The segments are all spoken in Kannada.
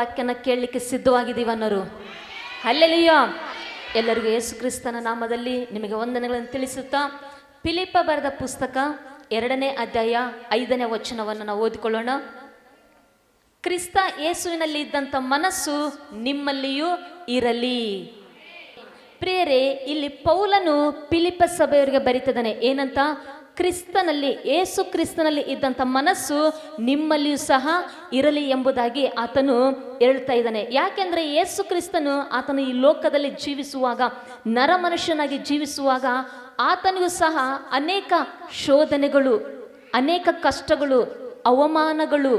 ವಾಕ್ಯನ ಕೇಳಲಿಕ್ಕೆ ಸಿದ್ಧವಾಗಿದ್ದೀವಿ ಅನ್ನೋರು? ಹಲ್ಲೆಲೂಯಾ. ಎಲ್ಲರಿಗೂ ಯೇಸು ಕ್ರಿಸ್ತನ ನಾಮದಲ್ಲಿ ನಿಮಗೆ ವಂದನೆಗಳನ್ನು ತಿಳಿಸುತ್ತಾ, ಫಿಲಿಪ್ಪ ಬರೆದ ಪುಸ್ತಕ 2ನೇ ಅಧ್ಯಾಯ 5ನೇ ವಚನವನ್ನು ನಾವು ಓದಿಕೊಳ್ಳೋಣ. ಕ್ರಿಸ್ತ ಯೇಸುವಿನಲ್ಲಿ ಇದ್ದಂಥ ಮನಸ್ಸು ನಿಮ್ಮಲ್ಲಿಯೂ ಇರಲಿ. ಪ್ರಿಯರೇ, ಇಲ್ಲಿ ಪೌಲನು ಫಿಲಿಪ್ಪ ಸಭೆಯವರಿಗೆ ಬರೀತಿದ್ದಾನೆ. ಏನಂತ? ಕ್ರಿಸ್ತನಲ್ಲಿ, ಯೇಸು ಕ್ರಿಸ್ತನಲ್ಲಿ ಇದ್ದಂಥ ಮನಸ್ಸು ನಿಮ್ಮಲ್ಲಿಯೂ ಸಹ ಇರಲಿ ಎಂಬುದಾಗಿ ಆತನು ಹೇಳ್ತಾ ಇದ್ದಾನೆ. ಯಾಕೆಂದರೆ ಯೇಸು ಕ್ರಿಸ್ತನು ಆತನು ಈ ಲೋಕದಲ್ಲಿ ಜೀವಿಸುವಾಗ, ನರಮನುಷ್ಯನಾಗಿ ಜೀವಿಸುವಾಗ ಆತನಿಗೂ ಸಹ ಅನೇಕ ಶೋಧನೆಗಳು, ಅನೇಕ ಕಷ್ಟಗಳು, ಅವಮಾನಗಳು,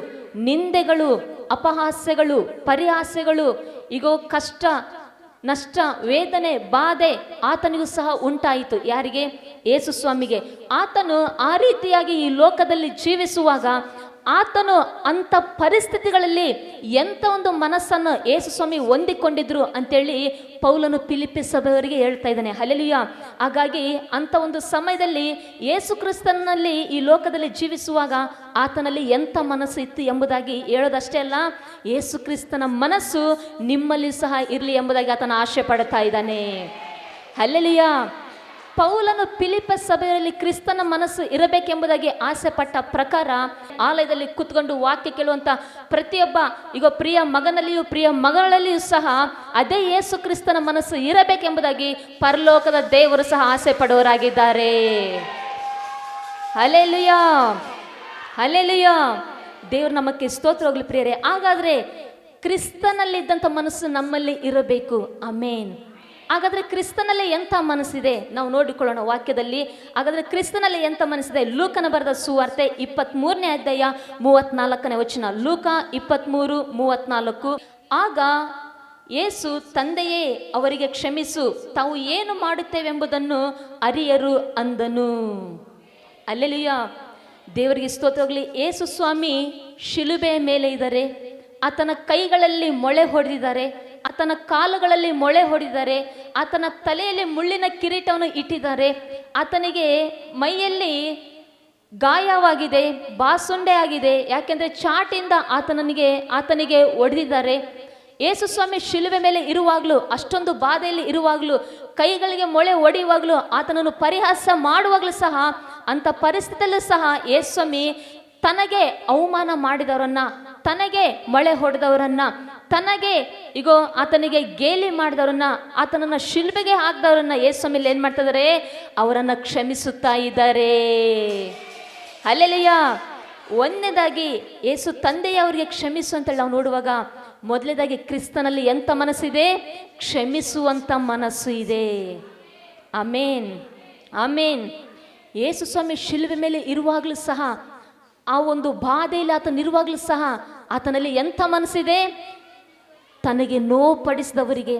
ನಿಂದೆಗಳು, ಅಪಹಾಸ್ಯಗಳು, ಪರಿಹಾಸ್ಯಗಳು, ಈಗೋ ಕಷ್ಟ, ನಷ್ಟ, ವೇದನೆ, ಬಾಧೆ ಆತನಿಗೂ ಸಹ ಉಂಟಾಯಿತು. ಯಾರಿಗೆ? ಯೇಸು ಸ್ವಾಮಿಗೆ. ಆತನು ಆ ರೀತಿಯಾಗಿ ಈ ಲೋಕದಲ್ಲಿ ಜೀವಿಸುವಾಗ ಆತನು ಅಂಥ ಪರಿಸ್ಥಿತಿಗಳಲ್ಲಿ ಎಂಥ ಒಂದು ಮನಸ್ಸನ್ನು ಯೇಸು ಸ್ವಾಮಿ ಹೊಂದಿಕೊಂಡಿದ್ರು ಅಂತೇಳಿ ಪೌಲನು ಫಿಲಿಪ್ಪಿ ಸಭೆಯವರಿಗೆ ಹೇಳ್ತಾ ಇದ್ದಾನೆ. ಹಲ್ಲೆಲೂಯಾ. ಹಾಗಾಗಿ ಅಂಥ ಒಂದು ಸಮಯದಲ್ಲಿ ಯೇಸು ಕ್ರಿಸ್ತನಲ್ಲಿ ಈ ಲೋಕದಲ್ಲಿ ಜೀವಿಸುವಾಗ ಆತನಲ್ಲಿ ಎಂಥ ಮನಸ್ಸು ಇತ್ತು ಎಂಬುದಾಗಿ ಹೇಳೋದಷ್ಟೇ ಅಲ್ಲ, ಯೇಸು ಕ್ರಿಸ್ತನ ಮನಸ್ಸು ನಿಮ್ಮಲ್ಲಿ ಸಹ ಇರಲಿ ಎಂಬುದಾಗಿ ಆತನ ಆಶೆ ಪಡ್ತಾ ಇದ್ದಾನೆ. ಹಲ್ಲೆಲೂಯಾ. ಪೌಲನು ಫಿಲಿಪ್ಪ ಸಭೆಯಲ್ಲಿ ಕ್ರಿಸ್ತನ ಮನಸ್ಸು ಇರಬೇಕೆಂಬುದಾಗಿ ಆಸೆ ಪಟ್ಟ ಪ್ರಕಾರ ಆಲಯದಲ್ಲಿ ಕೂತ್ಕೊಂಡು ವಾಕ್ಯ ಕೇಳುವಂಥ ಪ್ರತಿಯೊಬ್ಬ ಈಗ ಪ್ರಿಯ ಮಗನಲ್ಲಿಯೂ ಪ್ರಿಯ ಮಗಳಲ್ಲಿಯೂ ಸಹ ಅದೇ ಯೇಸು ಕ್ರಿಸ್ತನ ಮನಸ್ಸು ಇರಬೇಕೆಂಬುದಾಗಿ ಪರಲೋಕದ ದೇವರು ಸಹ ಆಸೆ ಪಡುವವರಾಗಿದ್ದಾರೆ. Hallelujah, hallelujah. ದೇವರು ನಮಗೆ ಸ್ತೋತ್ರ ಹೋಗ್ಲಿ ಪ್ರಿಯರೇ. ಹಾಗಾದರೆ ಕ್ರಿಸ್ತನಲ್ಲಿದ್ದಂಥ ಮನಸ್ಸು ನಮ್ಮಲ್ಲಿ ಇರಬೇಕು. ಆಮೇನ್. ಹಾಗಾದರೆ ಕ್ರಿಸ್ತನಲ್ಲಿ ಎಂಥ ಮನಸ್ಸಿದೆ ನಾವು ನೋಡಿಕೊಳ್ಳೋಣ ವಾಕ್ಯದಲ್ಲಿ. ಹಾಗಾದರೆ ಕ್ರಿಸ್ತನಲ್ಲಿ ಎಂಥ ಮನಸ್ಸಿದೆ? ಲೂಕನ ಬರೆದ ಸುವಾರ್ತೆ 23ನೇ ಅಧ್ಯಾಯ 34ನೇ ವಚನ. ಲೂಕ 23:34. ಆಗ ಯೇಸು, ತಂದೆಯೇ ಅವರಿಗೆ ಕ್ಷಮಿಸು, ತಾವು ಏನು ಮಾಡುತ್ತೇವೆಂಬುದನ್ನು ಅರಿಯರು ಅಂದನು. ಹಲ್ಲೆಲೂಯಾ. ದೇವರಿಗೆ ಸ್ತೋತ್ರವಾಗಲಿ. ಯೇಸು ಸ್ವಾಮಿ ಶಿಲುಬೆಯ ಮೇಲೆ ಇದ್ದಾರೆ. ಆತನ ಕೈಗಳಲ್ಲಿ ಮೊಳೆ ಹೊಡೆದಿದ್ದಾರೆ, ಆತನ ಕಾಲುಗಳಲ್ಲಿ ಮೊಳೆ ಹೊಡೆದಿದ್ದಾರೆ, ಆತನ ತಲೆಯಲ್ಲಿ ಮುಳ್ಳಿನ ಕಿರೀಟವನ್ನು ಇಟ್ಟಿದ್ದಾರೆ, ಆತನಿಗೆ ಮೈಯಲ್ಲಿ ಗಾಯವಾಗಿದೆ, ಬಾಸುಂಡೆ ಆಗಿದೆ. ಯಾಕೆಂದರೆ ಚಾಟಿಂದ ಆತನಿಗೆ ಹೊಡೆದಿದ್ದಾರೆ. ಯೇಸು ಸ್ವಾಮಿ ಶಿಲುಬೆ ಮೇಲೆ ಇರುವಾಗಲೂ, ಅಷ್ಟೊಂದು ಬಾಧೆಯಲ್ಲಿ ಇರುವಾಗಲೂ, ಕೈಗಳಿಗೆ ಮೊಳೆ ಹೊಡೆಯುವಾಗಲೂ, ಆತನನ್ನು ಪರಿಹಾಸ ಮಾಡುವಾಗಲೂ ಸಹ, ಅಂಥ ಪರಿಸ್ಥಿತಿಯಲ್ಲೂ ಸಹ ಯೇಸು ಸ್ವಾಮಿ ತನಗೆ ಅವಮಾನ ಮಾಡಿದವರನ್ನ, ತನಗೆ ಮೊಳೆ ಹೊಡೆದವರನ್ನ, ತನಗೆ ಈಗೋ ಆತನಿಗೆ ಗೇಲಿ ಮಾಡಿದವರನ್ನ, ಆತನನ್ನು ಶಿಲ್ಬೆಗೆ ಹಾಕಿದವರನ್ನ ಯೇಸು ಸ್ವಾಮಿ ಏನು ಮಾಡ್ತಾ ಇದ್ದಾರೆ? ಅವರನ್ನು ಕ್ಷಮಿಸುತ್ತಾ ಇದ್ದಾರೆ. ಹಲ್ಲೆಲೂಯಾ. ಒಂದನೇದಾಗಿ ಯೇಸು ತಂದೆಯವರಿಗೆ ಕ್ಷಮಿಸು ಅಂತೇಳಿ ನಾವು ನೋಡುವಾಗ, ಮೊದಲನೇದಾಗಿ ಕ್ರಿಸ್ತನಲ್ಲಿ ಎಂಥ ಮನಸ್ಸಿದೆ? ಕ್ಷಮಿಸುವಂಥ ಮನಸ್ಸು ಇದೆ. ಆಮೇನ್, ಆಮೇನ್. ಯೇಸು ಸ್ವಾಮಿ ಶಿಲುಬೆ ಮೇಲೆ ಇರುವಾಗಲೂ ಸಹ, ಆ ಒಂದು ಬಾಧೆಯಲ್ಲಿ ಆತನಿರುವಾಗಲೂ ಸಹ ಆತನಲ್ಲಿ ಎಂಥ ಮನಸ್ಸಿದೆ? ತನಗೆ ನೋವುಪಡಿಸಿದವರಿಗೆ,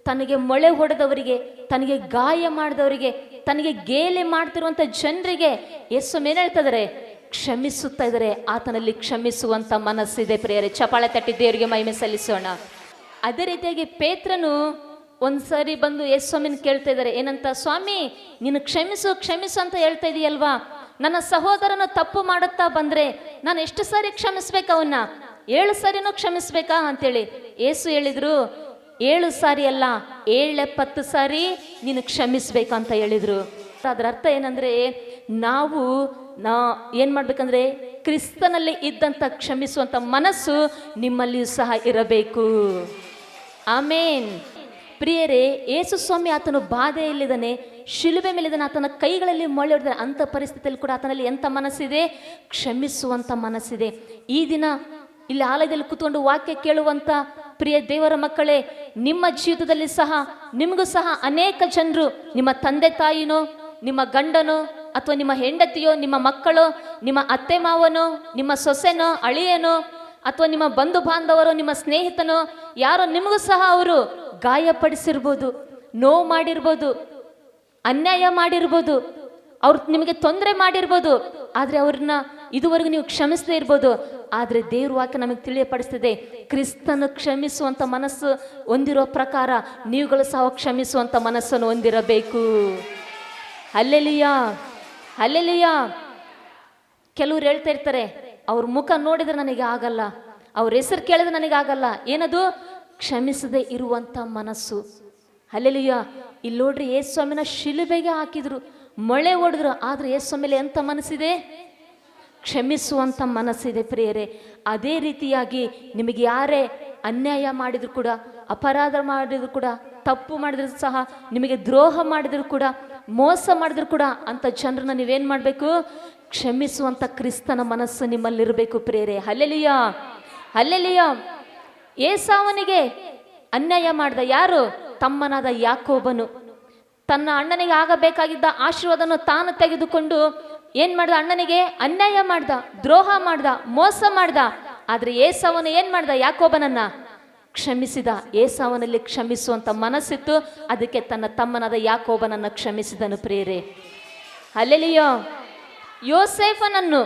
ತನಗೆ ಮೊಳೆ ಹೊಡೆದವರಿಗೆ, ತನಗೆ ಗಾಯ ಮಾಡಿದವರಿಗೆ, ತನಗೆ ಗೇಲಿ ಮಾಡ್ತಿರುವಂಥ ಜನರಿಗೆ ಯೇಸು ಏನು ಹೇಳ್ತಾ ಇದ್ದಾರೆ? ಕ್ಷಮಿಸುತ್ತಾ ಇದ್ದಾರೆ. ಆತನಲ್ಲಿ ಕ್ಷಮಿಸುವಂಥ ಮನಸ್ಸಿದೆ. ಪ್ರಿಯರೇ, ಚಪಾಳೆ ತಟ್ಟಿ ದೇವರಿಗೆ ಮಹಿಮೆ ಸಲ್ಲಿಸೋಣ. ಅದೇ ರೀತಿಯಾಗಿ ಪೇತ್ರನು ಒಂದ್ಸರಿ ಬಂದು ಯೇಸು ಸ್ವಾಮಿನ ಕೇಳ್ತಾ ಇದ್ದಾರೆ. ಏನಂತ? ಸ್ವಾಮಿ, ನೀನು ಕ್ಷಮಿಸು ಕ್ಷಮಿಸು ಅಂತ ಹೇಳ್ತಾ ಇದೆಯಲ್ವಾ? ನನ್ನ ಸಹೋದರನು ತಪ್ಪು ಮಾಡುತ್ತಾ ಬಂದರೆ ನಾನು ಎಷ್ಟು ಸಾರಿ ಕ್ಷಮಿಸ್ಬೇಕು? ಅವನ್ನ 7 ಸಾರಿನೂ ಕ್ಷಮಿಸ್ಬೇಕಾ ಅಂತೇಳಿ ಯೇಸು ಹೇಳಿದ್ರು, 7 ಸಾರಿ ಅಲ್ಲ, 770 ಸಾರಿ ನೀನು ಕ್ಷಮಿಸ್ಬೇಕಂತ ಹೇಳಿದ್ರು. ಅದರ ಅರ್ಥ ಏನಂದರೆ, ನಾವು ಏನು ಮಾಡ್ಬೇಕಂದ್ರೆ ಕ್ರಿಸ್ತನಲ್ಲಿ ಇದ್ದಂಥ ಕ್ಷಮಿಸುವಂಥ ಮನಸ್ಸು ನಿಮ್ಮಲ್ಲಿಯೂ ಸಹ ಇರಬೇಕು. ಆಮೇನ್. ಪ್ರಿಯರೇ, ಯೇಸು ಸ್ವಾಮಿ ಆತನು ಬಾಧೆಯಲ್ಲಿದ್ದಾನೆ, ಶಿಲುಬೆ ಮೇಲಿದ್ದಾನೆ, ಆತನ ಕೈಗಳಲ್ಲಿ ಮೊಳೆ ಹೊಡೆದಿದ್ದಾರೆ. ಅಂಥ ಪರಿಸ್ಥಿತಿಯಲ್ಲಿ ಕೂಡ ಆತನಲ್ಲಿ ಎಂಥ ಮನಸ್ಸಿದೆ? ಕ್ಷಮಿಸುವಂಥ ಮನಸ್ಸಿದೆ. ಈ ದಿನ ಇಲ್ಲಿ ಆಲಯದಲ್ಲಿ ಕೂತ್ಕೊಂಡು ವಾಕ್ಯ ಕೇಳುವಂಥ ಪ್ರಿಯ ದೇವರ ಮಕ್ಕಳೇ, ನಿಮ್ಮ ಜೀವಿತದಲ್ಲಿ ಸಹ ನಿಮಗೂ ಸಹ ಅನೇಕ ಜನರು, ನಿಮ್ಮ ತಂದೆ ತಾಯಿನೋ, ನಿಮ್ಮ ಗಂಡನೋ, ಅಥವಾ ನಿಮ್ಮ ಹೆಂಡತಿಯೋ, ನಿಮ್ಮ ಮಕ್ಕಳೋ, ನಿಮ್ಮ ಅತ್ತೆ ಮಾವನೋ, ನಿಮ್ಮ ಸೊಸೆನೋ, ಅಳಿಯನೋ, ಅಥವಾ ನಿಮ್ಮ ಬಂಧು ಬಾಂಧವರು, ನಿಮ್ಮ ಸ್ನೇಹಿತನೋ, ಯಾರೋ ನಿಮಗೂ ಸಹ ಅವರು ಗಾಯಪಡಿಸಿರ್ಬೋದು, ನೋವು ಮಾಡಿರ್ಬೋದು, ಅನ್ಯಾಯ ಮಾಡಿರ್ಬೋದು, ಅವ್ರು ನಿಮಗೆ ತೊಂದರೆ ಮಾಡಿರ್ಬೋದು. ಆದರೆ ಅವ್ರನ್ನ ಇದುವರೆಗೂ ನೀವು ಕ್ಷಮಿಸದೇ ಇರ್ಬೋದು. ಆದರೆ ದೇವ್ರ ವಾಕ್ಯ ನಮಗೆ ತಿಳಿಯಪಡಿಸ್ತಿದೆ, ಕ್ರಿಸ್ತನು ಕ್ಷಮಿಸುವಂಥ ಮನಸ್ಸು ಹೊಂದಿರೋ ಪ್ರಕಾರ ನೀವುಗಳು ಸಹ ಕ್ಷಮಿಸುವಂಥ ಮನಸ್ಸನ್ನು ಹೊಂದಿರಬೇಕು. Hallelujah, hallelujah. ಕೆಲವ್ರು ಹೇಳ್ತಾ ಇರ್ತಾರೆ, ಅವ್ರ ಮುಖ ನೋಡಿದ್ರೆ ನನಗೆ ಆಗಲ್ಲ, ಅವ್ರ ಹೆಸರು ಕೇಳಿದ್ರೆ ನನಗಾಗಲ್ಲ. ಏನದು? ಕ್ಷಮಿಸದೆ ಇರುವಂಥ ಮನಸ್ಸು. ಹಲ್ಲೆಲೂಯಾ. ಇಲ್ಲಿ ನೋಡ್ರಿ, ಯೇಸು ಸ್ವಾಮಿನ ಶಿಲುಬೆಗೆ ಹಾಕಿದ್ರು, ಮೊಳೆ ಹೊಡೆದ್ರು, ಆದ್ರೆ ಯೇಸು ಸ್ವಾಮಿಲಿ ಎಂಥ ಮನಸ್ಸಿದೆ? ಕ್ಷಮಿಸುವಂಥ ಮನಸ್ಸಿದೆ ಪ್ರಿಯರೇ. ಅದೇ ರೀತಿಯಾಗಿ ನಿಮಗೆ ಯಾರೇ ಅನ್ಯಾಯ ಮಾಡಿದ್ರು ಕೂಡ, ಅಪರಾಧ ಮಾಡಿದ್ರು ಕೂಡ, ತಪ್ಪು ಮಾಡಿದ್ರು ಸಹ, ನಿಮಗೆ ದ್ರೋಹ ಮಾಡಿದ್ರು ಕೂಡ, ಮೋಸ ಮಾಡಿದ್ರು ಕೂಡ, ಅಂಥ ಜನರನ್ನ ನೀವೇನು ಮಾಡಬೇಕು? ಕ್ಷಮಿಸುವಂಥ ಕ್ರಿಸ್ತನ ಮನಸ್ಸು ನಿಮ್ಮಲ್ಲಿರಬೇಕು ಪ್ರಿಯರೇ. Hallelujah, hallelujah. ಏಸಾವನಿಗೆ ಅನ್ಯಾಯ ಮಾಡಿದ ಯಾರು? ತಮ್ಮನಾದ ಯಾಕೋಬನು. ತನ್ನ ಅಣ್ಣನಿಗೆ ಆಗಬೇಕಾಗಿದ್ದ ಆಶೀರ್ವಾದವನ್ನು ತಾನು ತೆಗೆದುಕೊಂಡು ಏನ್ ಮಾಡ್ದ? ಅಣ್ಣನಿಗೆ ಅನ್ಯಾಯ ಮಾಡ್ದ, ದ್ರೋಹ ಮಾಡ್ದ, ಮೋಸ ಮಾಡ್ದ. ಆದ್ರೆ ಏಸಾವನು ಏನ್ ಮಾಡ್ದ? ಯಾಕೋಬನನ್ನ ಕ್ಷಮಿಸಿದ. ಏಸಾವನಲ್ಲಿ ಕ್ಷಮಿಸುವಂತ ಮನಸ್ಸಿತ್ತು, ಅದಕ್ಕೆ ತನ್ನ ತಮ್ಮನಾದ ಯಾಕೋಬನನ್ನ ಕ್ಷಮಿಸಿದನು ಪ್ರಿಯರೇ. ಹಲ್ಲೆಲೂಯಾ. ಯೋಸೇಫನನ್ನು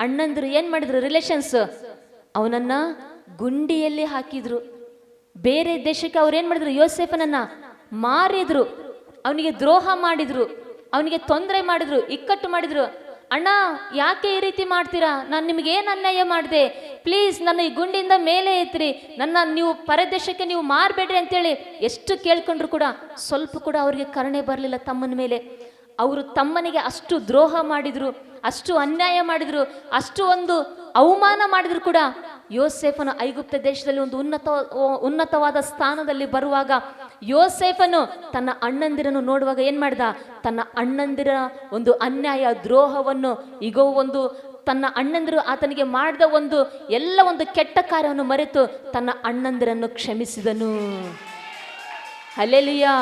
ಅಣ್ಣಂದ್ರು ಏನ್ ಮಾಡಿದ್ರು? ರಿಲೇಷನ್ಸ್ ಅವನನ್ನ ಗುಂಡಿಯಲ್ಲಿ ಹಾಕಿದ್ರು. ಬೇರೆ ದೇಶಕ್ಕೆ ಅವ್ರು ಏನ್ ಮಾಡಿದ್ರು? ಯೋಸೇಫನನ್ನ ಮಾರಿದ್ರು, ಅವನಿಗೆ ದ್ರೋಹ ಮಾಡಿದ್ರು, ಅವನಿಗೆ ತೊಂದರೆ ಮಾಡಿದ್ರು, ಇಕ್ಕಟ್ಟು ಮಾಡಿದ್ರು. ಅಣ್ಣ, ಯಾಕೆ ಈ ರೀತಿ ಮಾಡ್ತೀರಾ? ನಾನು ನಿಮ್ಗೆ ಏನು ಅನ್ಯಾಯ ಮಾಡಿದೆ? ಪ್ಲೀಸ್ ನನ್ನ ಈ ಗುಂಡಿಯಿಂದ ಮೇಲೆ ಎತ್ತಿರಿ, ನನ್ನ ನೀವು ಪರದೇಶಕ್ಕೆ ನೀವು ಮಾರಬೇಡ್ರಿ ಅಂತೇಳಿ ಎಷ್ಟು ಕೇಳ್ಕೊಂಡ್ರು ಕೂಡ ಸ್ವಲ್ಪ ಕೂಡ ಅವ್ರಿಗೆ ಕರುಣೆ ಬರಲಿಲ್ಲ ತಮ್ಮನ ಮೇಲೆ. ಅವರು ತಮ್ಮನಿಗೆ ಅಷ್ಟು ದ್ರೋಹ ಮಾಡಿದ್ರು, ಅಷ್ಟು ಅನ್ಯಾಯ ಮಾಡಿದ್ರು, ಅಷ್ಟು ಒಂದು ಅವಮಾನ ಮಾಡಿದ್ರು ಕೂಡ ಯೋಸೇಫನು ಐಗುಪ್ತ ದೇಶದಲ್ಲಿ ಒಂದು ಉನ್ನತವಾದ ಸ್ಥಾನದಲ್ಲಿ ಬರುವಾಗ ಯೋಸೇಫನು ತನ್ನ ಅಣ್ಣಂದಿರನ್ನು ನೋಡುವಾಗ ಏನ್ ಮಾಡ್ದ? ತನ್ನ ಅಣ್ಣಂದಿರ ಒಂದು ಅನ್ಯಾಯ ದ್ರೋಹವನ್ನು, ಈಗ ಒಂದು ತನ್ನ ಅಣ್ಣಂದಿರು ಆತನಿಗೆ ಮಾಡಿದ ಒಂದು ಎಲ್ಲ ಒಂದು ಕೆಟ್ಟ ಕಾರ್ಯವನ್ನು ಮರೆತು ತನ್ನ ಅಣ್ಣಂದಿರನ್ನು ಕ್ಷಮಿಸಿದನು. ಹಲ್ಲೆಲೂಯಾ.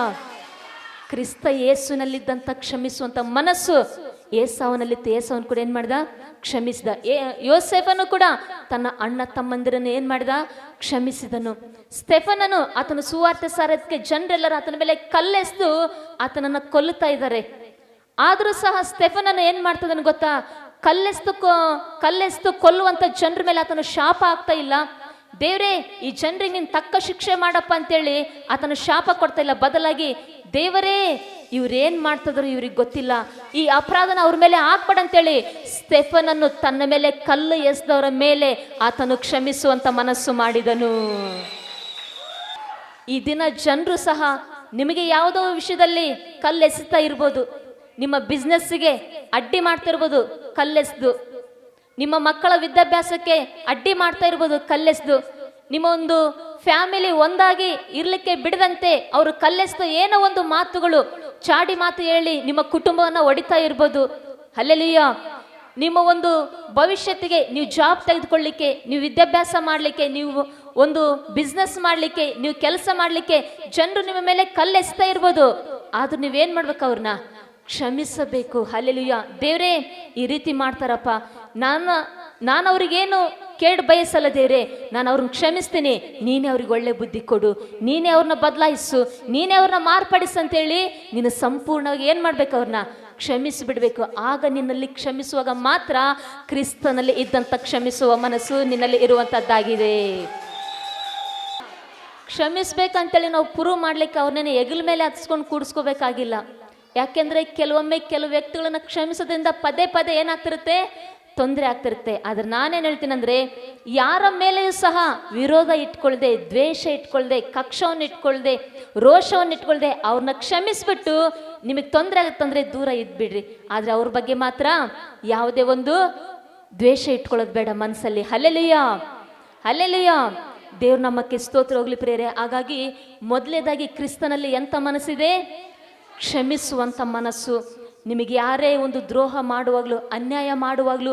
ಕ್ರಿಸ್ತ ಯೇಸುನಲ್ಲಿದ್ದಂಥ ಕ್ಷಮಿಸುವಂತ ಮನಸ್ಸು ಏಸಾವನಲ್ಲಿತ್ತು. ಏಸಾವನ್ ಕೂಡ ಏನ್ ಮಾಡ್ದ? ಕ್ಷಮಿಸಿದ. ಯೋಸೇಫನು ಕೂಡ ತನ್ನ ಅಣ್ಣ ತಮ್ಮಂದಿರನ್ನು ಏನ್ ಮಾಡಿದ? ಕ್ಷಮಿಸಿದನು. ಸ್ಟೆಫನನು ಆತನು ಸುವಾರ್ತೆ ಸಾರಕ್ಕೆ ಜನರೆಲ್ಲರೂ ಆತನ ಮೇಲೆ ಕಲ್ಲೆಸ್ದು ಆತನನ್ನ ಕೊಲ್ಲುತ್ತಾ ಇದ್ದಾರೆ. ಆದ್ರೂ ಸಹ ಸ್ಟೆಫನನ್ನು ಏನ್ ಮಾಡ್ತದನು ಗೊತ್ತಾ? ಕಲ್ಲೆಸ್ದು ಕೊಲ್ಲುವಂತ ಜನರ ಮೇಲೆ ಆತನು ಶಾಪ ಆಗ್ತಾ ಇಲ್ಲ. ದೇವ್ರೇ, ಈ ಜನರಿಗೆ ನೀನು ತಕ್ಕ ಶಿಕ್ಷೆ ಮಾಡಪ್ಪ ಅಂತೇಳಿ ಆತನು ಶಾಪ ಕೊಡ್ತಾ ಇಲ್ಲ. ಬದಲಾಗಿ ದೇವರೇ, ಇವ್ರೇನ್ ಮಾಡ್ತಿದ್ರು ಇವ್ರಿಗೆ ಗೊತ್ತಿಲ್ಲ, ಈ ಅಪರಾಧನ ಅವ್ರ ಮೇಲೆ ಹಾಕ್ಬೇಡ ಅಂತೇಳಿ ಸ್ಟೆಫನನ್ನು ತನ್ನ ಮೇಲೆ ಕಲ್ಲು ಎಸೆದವರ ಮೇಲೆ ಆತನು ಕ್ಷಮಿಸುವಂತ ಮನಸ್ಸು ಮಾಡಿದನು. ಈ ದಿನ ಜನರು ಸಹ ನಿಮಗೆ ಯಾವುದೋ ವಿಷಯದಲ್ಲಿ ಕಲ್ಲೆಸೆತಾ ಇರ್ಬೋದು. ನಿಮ್ಮ ಬಿಸ್ನೆಸ್ಸಿಗೆ ಅಡ್ಡಿ ಮಾಡ್ತಿರ್ಬೋದು ಕಲ್ಲೆಸ್ದು, ನಿಮ್ಮ ಮಕ್ಕಳ ವಿದ್ಯಾಭ್ಯಾಸಕ್ಕೆ ಅಡ್ಡಿ ಮಾಡ್ತಾ ಇರ್ಬೋದು ಕಲ್ಲೆಸ್ದು, ನಿಮ್ಮ ಒಂದು ಫ್ಯಾಮಿಲಿ ಒಂದಾಗಿ ಇರ್ಲಿಕ್ಕೆ ಬಿಡದಂತೆ ಅವರು ಕಲ್ಲೆಸ್ದು ಏನೋ ಒಂದು ಮಾತುಗಳು, ಚಾಡಿ ಮಾತು ಹೇಳಿ ನಿಮ್ಮ ಕುಟುಂಬವನ್ನ ಒಡಿತಾ ಇರ್ಬೋದು. ಹಲ್ಲೆಲೂಯಾ. ನಿಮ್ಮ ಒಂದು ಭವಿಷ್ಯತ್ತಿಗೆ ನೀವು ಜಾಬ್ ತೆಗೆದುಕೊಳ್ಳಿಕ್ಕೆ, ನೀವು ವಿದ್ಯಾಭ್ಯಾಸ ಮಾಡಲಿಕ್ಕೆ, ನೀವು ಒಂದು ಬಿಸ್ನೆಸ್ ಮಾಡಲಿಕ್ಕೆ, ನೀವು ಕೆಲಸ ಮಾಡಲಿಕ್ಕೆ ಜನರು ನಿಮ್ಮ ಮೇಲೆ ಕಲ್ಲೆಸ್ತಾ ಇರ್ಬೋದು. ಆದ್ರೂ ನೀವೇನ್ ಮಾಡ್ಬೇಕು? ಅವ್ರನ್ನ ಕ್ಷಮಿಸಬೇಕು. ಹಲ್ಲೆಲೂಯಾ. ದೇವ್ರೇ, ಈ ರೀತಿ ಮಾಡ್ತಾರಪ್ಪ, ನಾನು ಅವ್ರಿಗೇನು ಕೇಡು ಬಯಸಲ್ಲ ದೇವ್ರೆ, ನಾನು ಅವ್ರನ್ನ ಕ್ಷಮಿಸ್ತೀನಿ, ನೀನೇ ಅವ್ರಿಗೆ ಒಳ್ಳೆ ಬುದ್ಧಿ ಕೊಡು, ನೀನೇ ಅವ್ರನ್ನ ಬದಲಾಯಿಸು, ನೀನೇ ಅವ್ರನ್ನ ಮಾರ್ಪಡಿಸಂತೇಳಿ ನೀನು ಸಂಪೂರ್ಣವಾಗಿ ಏನ್ ಮಾಡ್ಬೇಕು? ಅವ್ರನ್ನ ಕ್ಷಮಿಸಿಬಿಡ್ಬೇಕು. ಆಗ ನಿನ್ನಲ್ಲಿ ಕ್ಷಮಿಸುವಾಗ ಮಾತ್ರ ಕ್ರಿಸ್ತನಲ್ಲಿ ಇದ್ದಂಥ ಕ್ಷಮಿಸುವ ಮನಸ್ಸು ನಿನ್ನಲ್ಲಿ ಇರುವಂತದ್ದಾಗಿದೆ. ಕ್ಷಮಿಸ್ಬೇಕಂತೇಳಿ ನಾವು ಪ್ರೂವ್ ಮಾಡ್ಲಿಕ್ಕೆ ಅವ್ರನ್ನೇ ಹೆಗಲ ಮೇಲೆ ಹತ್ಸ್ಕೊಂಡು ಕೂಡಿಸ್ಕೋಬೇಕಾಗಿಲ್ಲ. ಯಾಕೆಂದ್ರೆ ಕೆಲವೊಮ್ಮೆ ಕೆಲವು ವ್ಯಕ್ತಿಗಳನ್ನ ಕ್ಷಮಿಸೋದ್ರಿಂದ ಪದೇ ಪದೇ ಏನಾಗ್ತಿರುತ್ತೆ? ತೊಂದರೆ ಆಗ್ತಿರುತ್ತೆ. ಆದ್ರೆ ನಾನೇನು ಹೇಳ್ತೀನಂದ್ರೆ, ಯಾರ ಮೇಲೆಯೂ ಸಹ ವಿರೋಧ ಇಟ್ಕೊಳ್ದೆ, ದ್ವೇಷ ಇಟ್ಕೊಳ್ದೆ, ಕಕ್ಷವನ್ನು ಇಟ್ಕೊಳ್ದೆ, ರೋಷವನ್ನು ಇಟ್ಕೊಳ್ದೆ ಅವ್ರನ್ನ ಕ್ಷಮಿಸ್ಬಿಟ್ಟು ನಿಮಗೆ ತೊಂದರೆ ಆಗುತ್ತಂದ್ರೆ ದೂರ ಇದ್ಬಿಡ್ರಿ. ಆದ್ರೆ ಅವ್ರ ಬಗ್ಗೆ ಮಾತ್ರ ಯಾವುದೇ ಒಂದು ದ್ವೇಷ ಇಟ್ಕೊಳ್ಳೋದು ಬೇಡ ಮನಸ್ಸಲ್ಲಿ. Hallelujah, hallelujah. ದೇವ್ರ ನಮ್ಮಕ್ಕೆ ಸ್ತೋತ್ರ ಹೋಗ್ಲಿ ಪ್ರಿಯರೇ. ಹಾಗಾಗಿ ಮೊದಲೇದಾಗಿ ಕ್ರಿಸ್ತನಲ್ಲಿ ಎಂಥ ಮನಸ್ಸಿದೆ? ಕ್ಷಮಿಸುವಂಥ ಮನಸ್ಸು. ನಿಮಗೆ ಯಾರೇ ಒಂದು ದ್ರೋಹ ಮಾಡುವಾಗಲೂ, ಅನ್ಯಾಯ ಮಾಡುವಾಗಲೂ,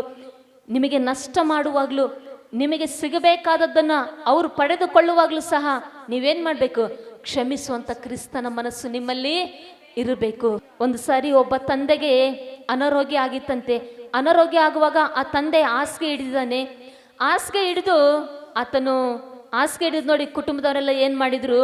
ನಿಮಗೆ ನಷ್ಟ ಮಾಡುವಾಗಲೂ, ನಿಮಗೆ ಸಿಗಬೇಕಾದದ್ದನ್ನು ಅವರು ಪಡೆದುಕೊಳ್ಳುವಾಗಲೂ ಸಹ ನೀವೇನು ಮಾಡಬೇಕು? ಕ್ಷಮಿಸುವಂಥ ಕ್ರಿಸ್ತನ ಮನಸ್ಸು ನಿಮ್ಮಲ್ಲಿ ಇರಬೇಕು. ಒಂದು ಸಾರಿ ಒಬ್ಬ ತಂದೆಗೆ ಅನಾರೋಗ್ಯ ಆಗಿತ್ತಂತೆ. ಅನಾರೋಗ್ಯ ಆಗುವಾಗ ಆ ತಂದೆ ಹಾಸಿಗೆ ಹಿಡಿದಾನೆ. ಹಾಸಿಗೆ ಹಿಡಿದು ಆತನು ಹಾಸಿಗೆ ಹಿಡಿದು ನೋಡಿ ಕುಟುಂಬದವರೆಲ್ಲ ಏನು ಮಾಡಿದ್ರು?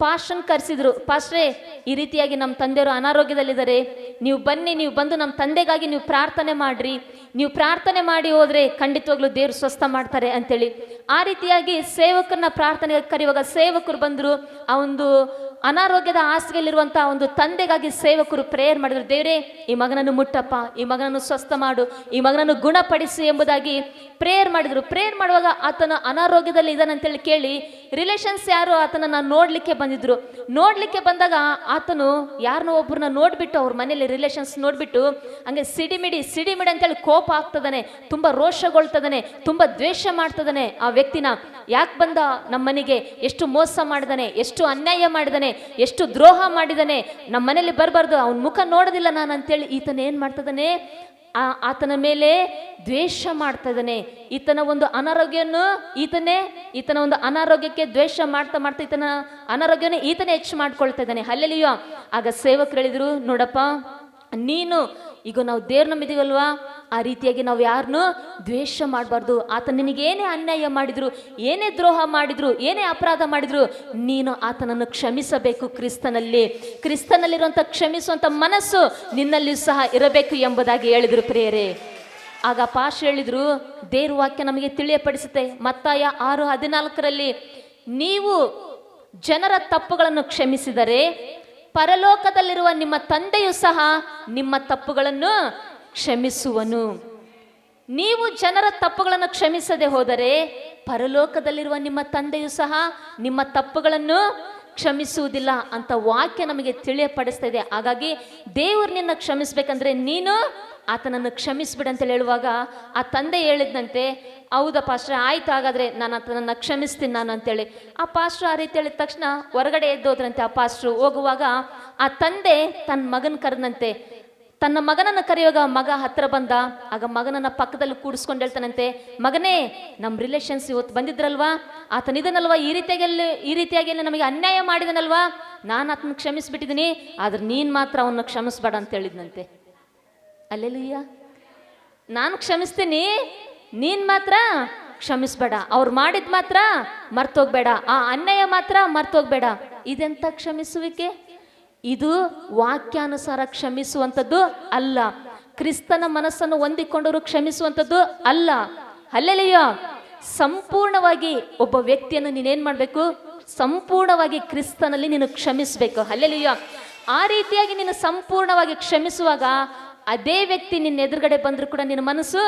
ಪಾಸ್ಟರ್ನ ಕರೆಸಿದ್ರು. ಪಾಸ್ಟ್ರೇ, ಈ ರೀತಿಯಾಗಿ ನಮ್ಮ ತಂದೆಯವರು ಅನಾರೋಗ್ಯದಲ್ಲಿದ್ದಾರೆ, ನೀವು ಬನ್ನಿ, ನೀವು ಬಂದು ನಮ್ಮ ತಂದೆಗಾಗಿ ನೀವು ಪ್ರಾರ್ಥನೆ ಮಾಡ್ರಿ, ನೀವು ಪ್ರಾರ್ಥನೆ ಮಾಡಿ ಹೋದ್ರೆ ಖಂಡಿತವಾಗ್ಲೂ ದೇವ್ರು ಸ್ವಸ್ಥ ಮಾಡ್ತಾರೆ ಅಂತೇಳಿ ಆ ರೀತಿಯಾಗಿ ಸೇವಕರನ್ನ ಪ್ರಾರ್ಥನೆಗೆ ಕರೆಯುವಾಗ ಸೇವಕರು ಬಂದರು. ಆ ಒಂದು ಅನಾರೋಗ್ಯದ ಹಾಸಿಗೆಯಲ್ಲಿರುವಂಥ ಒಂದು ತಂದೆಗಾಗಿ ಸೇವಕರು ಪ್ರೇಯರ್ ಮಾಡಿದ್ರು. ದೇವರೇ, ಈ ಮಗನನ್ನು ಮುಟ್ಟಪ್ಪ, ಈ ಮಗನನ್ನು ಸ್ವಸ್ಥ ಮಾಡು, ಈ ಮಗನನ್ನು ಗುಣಪಡಿಸಿ ಎಂಬುದಾಗಿ ಪ್ರೇಯರ್ ಮಾಡಿದರು. ಪ್ರೇಯರ್ ಮಾಡುವಾಗ ಆತನ ಅನಾರೋಗ್ಯದಲ್ಲಿ ಇದ್ದಾನಂತೇಳಿ ಕೇಳಿ ರಿಲೇಷನ್ಸ್ ಯಾರು ಆತನನ್ನು ನೋಡಲಿಕ್ಕೆ ಬಂದಿದ್ರು. ನೋಡಲಿಕ್ಕೆ ಬಂದಾಗ ಆತನು ಯಾರನ್ನೋ ಒಬ್ಬರನ್ನ ನೋಡಿಬಿಟ್ಟು, ಅವ್ರ ಮನೇಲಿ ರಿಲೇಷನ್ಸ್ ನೋಡಿಬಿಟ್ಟು ಹಂಗೆ ಸಿಡಿಮಿಡಿ ಅಂತೇಳಿ ಕೋಪ ಆಗ್ತದಾನೆ, ತುಂಬ ರೋಷಗೊಳ್ತದಾನೆ, ತುಂಬ ದ್ವೇಷ ಮಾಡ್ತದಾನೆ ಆ ವ್ಯಕ್ತಿನ. ಯಾಕೆ ಬಂದ ನಮ್ಮ ಮನೆಗೆ, ಎಷ್ಟು ಮೋಸ ಮಾಡಿದಾನೆ, ಎಷ್ಟು ಅನ್ಯಾಯ ಮಾಡಿದಾನೆ, ಎಷ್ಟು ದ್ರೋಹ ಮಾಡಿದಾನೆ, ನಮ್ಮ ಮನೇಲಿ ಬರಬಾರ್ದು, ಅವನ ಮುಖ ನೋಡೋದಿಲ್ಲ ನಾನು ಅಂತೇಳಿ ಈತನ ಏನು ಮಾಡ್ತದಾನೆ, ಆತನ ಮೇಲೆ ದ್ವೇಷ ಮಾಡ್ತಾ ಇದ್ದಾನೆ. ಈತನ ಒಂದು ಅನಾರೋಗ್ಯವನ್ನು ಈತನ ಒಂದು ಅನಾರೋಗ್ಯಕ್ಕೆ ದ್ವೇಷ ಮಾಡ್ತಾ ಈತನ ಅನಾರೋಗ್ಯನ ಈತನೇ ಹೆಚ್ಚು ಮಾಡ್ಕೊಳ್ತಾ ಇದ್ದಾನೆ. ಹಲ್ಲೆಲೂಯಾ. ಆಗ ಸೇವಕರು ಹೇಳಿದ್ರು, ನೋಡಪ್ಪ, ನೀನು ಈಗ ನಾವು ದೇವ್ರ ನಂಬಿದೀವಲ್ವಾ, ಆ ರೀತಿಯಾಗಿ ನಾವು ಯಾರನ್ನೂ ದ್ವೇಷ ಮಾಡಬಾರ್ದು. ಆತ ನಿನಗೇನೇ ಅನ್ಯಾಯ ಮಾಡಿದ್ರು, ಏನೇ ದ್ರೋಹ ಮಾಡಿದ್ರು, ಏನೇ ಅಪರಾಧ ಮಾಡಿದ್ರು, ನೀನು ಆತನನ್ನು ಕ್ಷಮಿಸಬೇಕು. ಕ್ರಿಸ್ತನಲ್ಲಿರುವಂಥ ಕ್ಷಮಿಸುವಂಥ ಮನಸ್ಸು ನಿನ್ನಲ್ಲಿ ಸಹ ಇರಬೇಕು ಎಂಬುದಾಗಿ ಹೇಳಿದ್ರು ಪ್ರಿಯರೇ. ಆಗ ಪಾಶ ಹೇಳಿದ್ರು, ದೇವ್ರ ವಾಕ್ಯ ನಮಗೆ ತಿಳಿಯಪಡಿಸುತ್ತೆ. ಮತ್ತಾಯ 6:14 ನೀವು ಜನರ ತಪ್ಪುಗಳನ್ನು ಕ್ಷಮಿಸಿದರೆ ಪರಲೋಕದಲ್ಲಿರುವ ನಿಮ್ಮ ತಂದೆಯು ಸಹ ನಿಮ್ಮ ತಪ್ಪುಗಳನ್ನು ಕ್ಷಮಿಸುವನು. ನೀವು ಜನರ ತಪ್ಪುಗಳನ್ನು ಕ್ಷಮಿಸದೆ ಹೋದರೆ ಪರಲೋಕದಲ್ಲಿರುವ ನಿಮ್ಮ ತಂದೆಯು ಸಹ ನಿಮ್ಮ ತಪ್ಪುಗಳನ್ನು ಕ್ಷಮಿಸುವುದಿಲ್ಲ ಅಂತ ವಾಕ್ಯ ನಮಗೆ ತಿಳಿಯಪಡಿಸ್ತಾ ಇದೆ. ಹಾಗಾಗಿ ದೇವರು ನಿನ್ನ ಕ್ಷಮಿಸ್ಬೇಕಂದ್ರೆ ನೀನು ಆತನನ್ನು ಕ್ಷಮಿಸ್ಬಿಡಂತೇಳಿ ಹೇಳುವಾಗ ಆ ತಂದೆ ಹೇಳಿದಂತೆ, ಹೌದಾ ಪಾಸ್ಟ್ರೆ, ಆಯ್ತು, ಹಾಗಾದ್ರೆ ನಾನು ಆತನನ್ನು ಕ್ಷಮಿಸ್ತೀನಿ ನಾನು ಅಂತೇಳಿ. ಆ ಪಾಸ್ಟ್ರು ಆ ರೀತಿ ಹೇಳಿದ ತಕ್ಷಣ ಹೊರಗಡೆ ಎದ್ದೋದ್ರಂತೆ. ಆ ಪಾಸ್ಟ್ರು ಹೋಗುವಾಗ ಆ ತಂದೆ ತನ್ನ ಮಗನ ಕರೆದಂತೆ. ತನ್ನ ಮಗನನ್ನು ಕರೆಯುವಾಗ ಮಗ ಹತ್ರ ಬಂದ. ಆಗ ಮಗನನ್ನ ಪಕ್ಕದಲ್ಲಿ ಕೂಡಿಸ್ಕೊಂಡು ಹೇಳ್ತಾನಂತೆ, ಮಗನೇ, ನಮ್ಮ ರಿಲೇಷನ್ಸ್ ಇವತ್ತು ಬಂದಿದ್ರಲ್ವಾ, ಆತನಿದನಲ್ವಾ, ಈ ರೀತಿಯಾಗಿ ನಮಗೆ ಅನ್ಯಾಯ ಮಾಡಿದನಲ್ವಾ, ನಾನು ಆತನ ಕ್ಷಮಿಸ್ಬಿಟ್ಟಿದ್ದೀನಿ, ಆದ್ರೆ ನೀನು ಮಾತ್ರ ಅವನ್ನ ಕ್ಷಮಿಸ್ಬೇಡ ಅಂತ ಹೇಳಿದ್ನಂತೆ. ಅಲ್ಲೆಲೂಯ್ಯ. ನಾನು ಕ್ಷಮಿಸ್ತೀನಿ, ನೀನು ಮಾತ್ರ ಕ್ಷಮಿಸ್ಬೇಡ, ಅವ್ರು ಮಾಡಿದ್ ಮಾತ್ರ ಮರ್ತೋಗ್ಬೇಡ, ಆ ಅನ್ಯಾಯ ಮಾತ್ರ ಮರ್ತೋಗ್ಬೇಡ. ಇದೆಂತ ಕ್ಷಮಿಸುವಿಕೆ? ಇದು ವಾಕ್ಯಾನುಸಾರ ಕ್ಷಮಿಸುವಂಥದ್ದು ಅಲ್ಲ. ಕ್ರಿಸ್ತನ ಮನಸ್ಸನ್ನು ಹೊಂದಿಕೊಂಡವರು ಕ್ಷಮಿಸುವಂಥದ್ದು ಅಲ್ಲ. ಹಲ್ಲೆಲೂಯಾ. ಸಂಪೂರ್ಣವಾಗಿ ಒಬ್ಬ ವ್ಯಕ್ತಿಯನ್ನು ನೀನೇನ್ ಮಾಡಬೇಕು? ಸಂಪೂರ್ಣವಾಗಿ ಕ್ರಿಸ್ತನಲ್ಲಿ ನೀನು ಕ್ಷಮಿಸಬೇಕು. ಹಲ್ಲೆಲೂಯಾ. ಆ ರೀತಿಯಾಗಿ ನೀನು ಸಂಪೂರ್ಣವಾಗಿ ಕ್ಷಮಿಸುವಾಗ ಅದೇ ವ್ಯಕ್ತಿ ನಿನ್ನ ಎದುರುಗಡೆ ಬಂದರೂ ಕೂಡ ನಿನ್ನ ಮನಸ್ಸು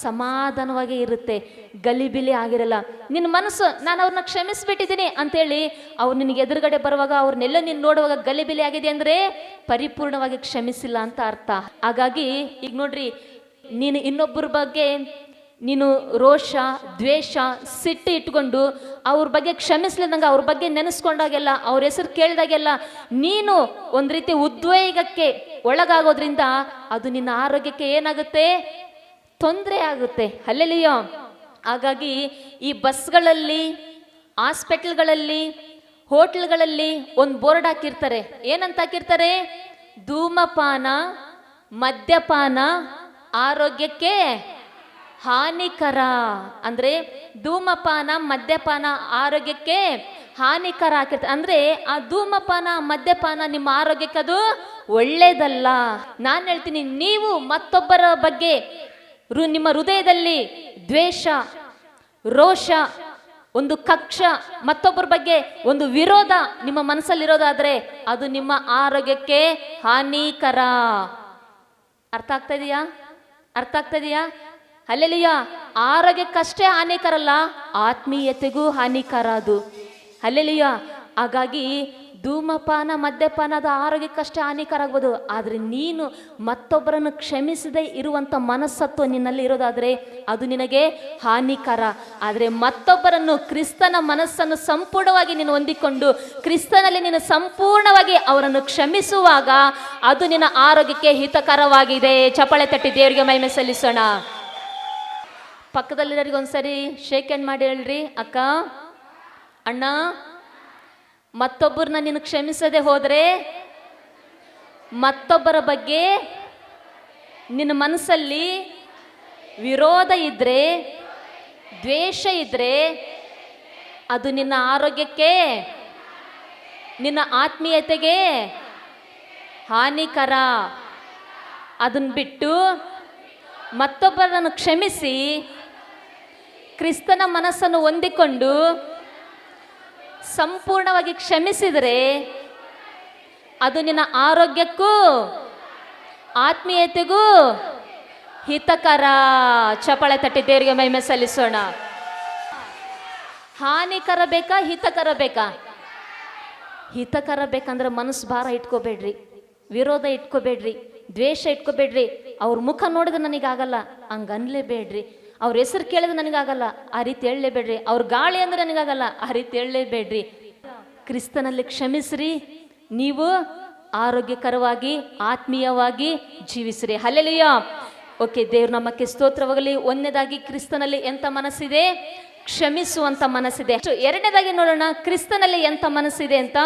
ಸಮಾಧಾನವಾಗಿ ಇರುತ್ತೆ, ಗಲಿಬಿಲಿ ಆಗಿರಲ್ಲ. ನಿನ್ನ ಮನಸ್ಸು ನಾನು ಅವ್ರನ್ನ ಕ್ಷಮಿಸ್ಬಿಟ್ಟಿದ್ದೀನಿ ಅಂತೇಳಿ ಅವ್ರು ನಿನಗೆ ಎದುರುಗಡೆ ಬರುವಾಗ ಅವ್ರನ್ನೆಲ್ಲ ನೀನು ನೋಡುವಾಗ ಗಲಿಬಿಲಿ ಆಗಿದೆ ಅಂದರೆ ಪರಿಪೂರ್ಣವಾಗಿ ಕ್ಷಮಿಸಿಲ್ಲ ಅಂತ ಅರ್ಥ. ಹಾಗಾಗಿ ಈಗ ನೋಡ್ರಿ, ನೀನು ಇನ್ನೊಬ್ಬರ ಬಗ್ಗೆ ನೀನು ರೋಷ, ದ್ವೇಷ, ಸಿಟ್ಟು ಇಟ್ಕೊಂಡು ಅವ್ರ ಬಗ್ಗೆ ಕ್ಷಮಿಸ್ಲಿದಂಗೆ ಅವ್ರ ಬಗ್ಗೆ ನೆನೆಸ್ಕೊಂಡಾಗೆಲ್ಲ, ಅವ್ರ ಹೆಸರು ಕೇಳಿದಾಗೆಲ್ಲ ನೀನು ಒಂದು ರೀತಿ ಉದ್ವೇಗಕ್ಕೆ ಒಳಗಾಗೋದ್ರಿಂದ ಅದು ನಿನ್ನ ಆರೋಗ್ಯಕ್ಕೆ ಏನಾಗುತ್ತೆ? ತೊಂದರೆ ಆಗುತ್ತೆ. ಹಲ್ಲೆಲೂಯಾ. ಹಾಗಾಗಿ ಈ ಬಸ್ಗಳಲ್ಲಿ, ಹಾಸ್ಪಿಟಲ್ಗಳಲ್ಲಿ, ಹೋಟೆಲ್ಗಳಲ್ಲಿ ಒಂದು ಬೋರ್ಡ್ ಹಾಕಿರ್ತಾರೆ. ಏನಂತ ಹಾಕಿರ್ತಾರೆ? ಧೂಮಪಾನ, ಮದ್ಯಪಾನ ಆರೋಗ್ಯಕ್ಕೆ ಹಾನಿಕರ. ಅಂದ್ರೆ ಧೂಮಪಾನ, ಮದ್ಯಪಾನ ಆರೋಗ್ಯಕ್ಕೆ ಹಾನಿಕರ ಹಾಕಿರ್ತಾರೆ. ಅಂದ್ರೆ ಆ ಧೂಮಪಾನ, ಮದ್ಯಪಾನ ನಿಮ್ಮ ಆರೋಗ್ಯಕ್ಕೆ ಅದು ಒಳ್ಳೇದಲ್ಲ. ನಾನು ಹೇಳ್ತೀನಿ, ನೀವು ಮತ್ತೊಬ್ಬರ ಬಗ್ಗೆ ನಿಮ್ಮ ಹೃದಯದಲ್ಲಿ ದ್ವೇಷ, ರೋಷ, ಒಂದು ಕಕ್ಷ, ಮತ್ತೊಬ್ಬರ ಬಗ್ಗೆ ಒಂದು ವಿರೋಧ ನಿಮ್ಮ ಮನಸ್ಸಲ್ಲಿರೋದಾದ್ರೆ ಅದು ನಿಮ್ಮ ಆರೋಗ್ಯಕ್ಕೆ ಹಾನಿಕರ. ಅರ್ಥ ಆಗ್ತಾ ಇದೆಯಾ? ಹಲ್ಲೆಲೂಯಾ. ಆರೋಗ್ಯಕ್ಕಷ್ಟೇ ಹಾನಿಕರ ಅಲ್ಲ, ಆತ್ಮೀಯತೆಗೂ ಹಾನಿಕರ ಅದು. ಹಲ್ಲೆಲೂಯಾ. ಹಾಗಾಗಿ ಧೂಮಪಾನ, ಮದ್ಯಪಾನದ ಆರೋಗ್ಯಕ್ಕಷ್ಟೇ ಹಾನಿಕರ ಆಗ್ಬೋದು. ಆದರೆ ನೀನು ಮತ್ತೊಬ್ಬರನ್ನು ಕ್ಷಮಿಸದೇ ಇರುವಂಥ ಮನಸ್ಸತ್ವ ನಿನ್ನಲ್ಲಿ ಇರೋದಾದರೆ ಅದು ನಿನಗೆ ಹಾನಿಕರ. ಆದರೆ ಮತ್ತೊಬ್ಬರನ್ನು, ಕ್ರಿಸ್ತನ ಮನಸ್ಸನ್ನು ಸಂಪೂರ್ಣವಾಗಿ ನೀನು ಹೊಂದಿಕೊಂಡು ಕ್ರಿಸ್ತನಲ್ಲಿ ನೀನು ಸಂಪೂರ್ಣವಾಗಿ ಅವರನ್ನು ಕ್ಷಮಿಸುವಾಗ ಅದು ನಿನ್ನ ಆರೋಗ್ಯಕ್ಕೆ ಹಿತಕರವಾಗಿದೆ. ಚಪ್ಪಾಳೆ ತಟ್ಟಿ ದೇವರಿಗೆ ಮಹಿಮೆ ಸಲ್ಲಿಸೋಣ. ಪಕ್ಕದಲ್ಲಿರೋರಿಗೆ ಒಂದ್ಸರಿ ಶೇಕ್ ಹ್ಯಾಂಡ್ ಮಾಡಿ ಹೇಳ್ರಿ, ಅಕ್ಕ, ಅಣ್ಣ, ಮತ್ತೊಬ್ಬರನ್ನ ನೀನು ಕ್ಷಮಿಸದೆ ಹೋದರೆ, ಮತ್ತೊಬ್ಬರ ಬಗ್ಗೆ ನಿನ್ನ ಮನಸ್ಸಲ್ಲಿ ವಿರೋಧ ಇದ್ರೆ, ದ್ವೇಷ ಇದ್ರೆ ಅದು ನಿನ್ನ ಆರೋಗ್ಯಕ್ಕೆ, ನಿನ್ನ ಆತ್ಮೀಯತೆಗೆ ಹಾನಿಕರ. ಅದನ್ನ ಬಿಟ್ಟು ಮತ್ತೊಬ್ಬರನ್ನು ಕ್ಷಮಿಸಿ ಕ್ರಿಸ್ತನ ಮನಸ್ಸನ್ನು ಹೊಂದಿಕೊಂಡು ಸಂಪೂರ್ಣವಾಗಿ ಕ್ಷಮಿಸಿದರೆ ಅದು ನಿನ್ನ ಆರೋಗ್ಯಕ್ಕೂ ಆತ್ಮೀಯತೆಗೂ ಹಿತಕರ. ಚಪಳೆ ತಟ್ಟಿ ದೇವರಿಗೆ ಮಹಿಮೆ ಸಲ್ಲಿಸೋಣ. ಹಾನಿಕರ ಬೇಕಾ ಹಿತಕರ ಬೇಕಾ? ಹಿತಕರ ಬೇಕಂದ್ರೆ ಮನಸ್ಸು ಭಾರ ಇಟ್ಕೋಬೇಡ್ರಿ, ವಿರೋಧ ಇಟ್ಕೋಬೇಡ್ರಿ, ದ್ವೇಷ ಇಟ್ಕೋಬೇಡ್ರಿ. ಅವ್ರ ಮುಖ ನೋಡಿದ್ರೆ ನನಗಾಗಲ್ಲ ಹಂಗನ್ಲೇಬೇಡ್ರಿ, ಅವ್ರ ಹೆಸರು ಕೇಳಿದ್ರೆ ನನಗಾಗಲ್ಲ ಆ ರೀತಿ ಹೇಳಲೇಬೇಡ್ರಿ, ಅವ್ರ ಗಾಳಿ ಅಂದ್ರೆ ನನಗಾಗಲ್ಲ ಆ ರೀತಿ ಹೇಳಲೇಬೇಡ್ರಿ. ಕ್ರಿಸ್ತನಲ್ಲಿ ಕ್ಷಮಿಸ್ರಿ, ನೀವು ಆರೋಗ್ಯಕರವಾಗಿ ಆತ್ಮೀಯವಾಗಿ ಜೀವಿಸ್ರಿ. ಹಲ್ಲೆಲೂಯಾ. ಓಕೆ, ದೇವ್ರ ನಮ್ಮಕ್ಕೆ ಸ್ತೋತ್ರವಾಗಲಿ. ಒಂದನೇದಾಗಿ ಕ್ರಿಸ್ತನಲ್ಲಿ ಎಂಥ ಮನಸ್ಸಿದೆ? ಕ್ಷಮಿಸುವಂತ ಮನಸ್ಸಿದೆ. ಎರಡನೇದಾಗಿ ನೋಡೋಣ ಕ್ರಿಸ್ತನಲ್ಲಿ ಎಂಥ ಮನಸ್ಸಿದೆ ಅಂತ.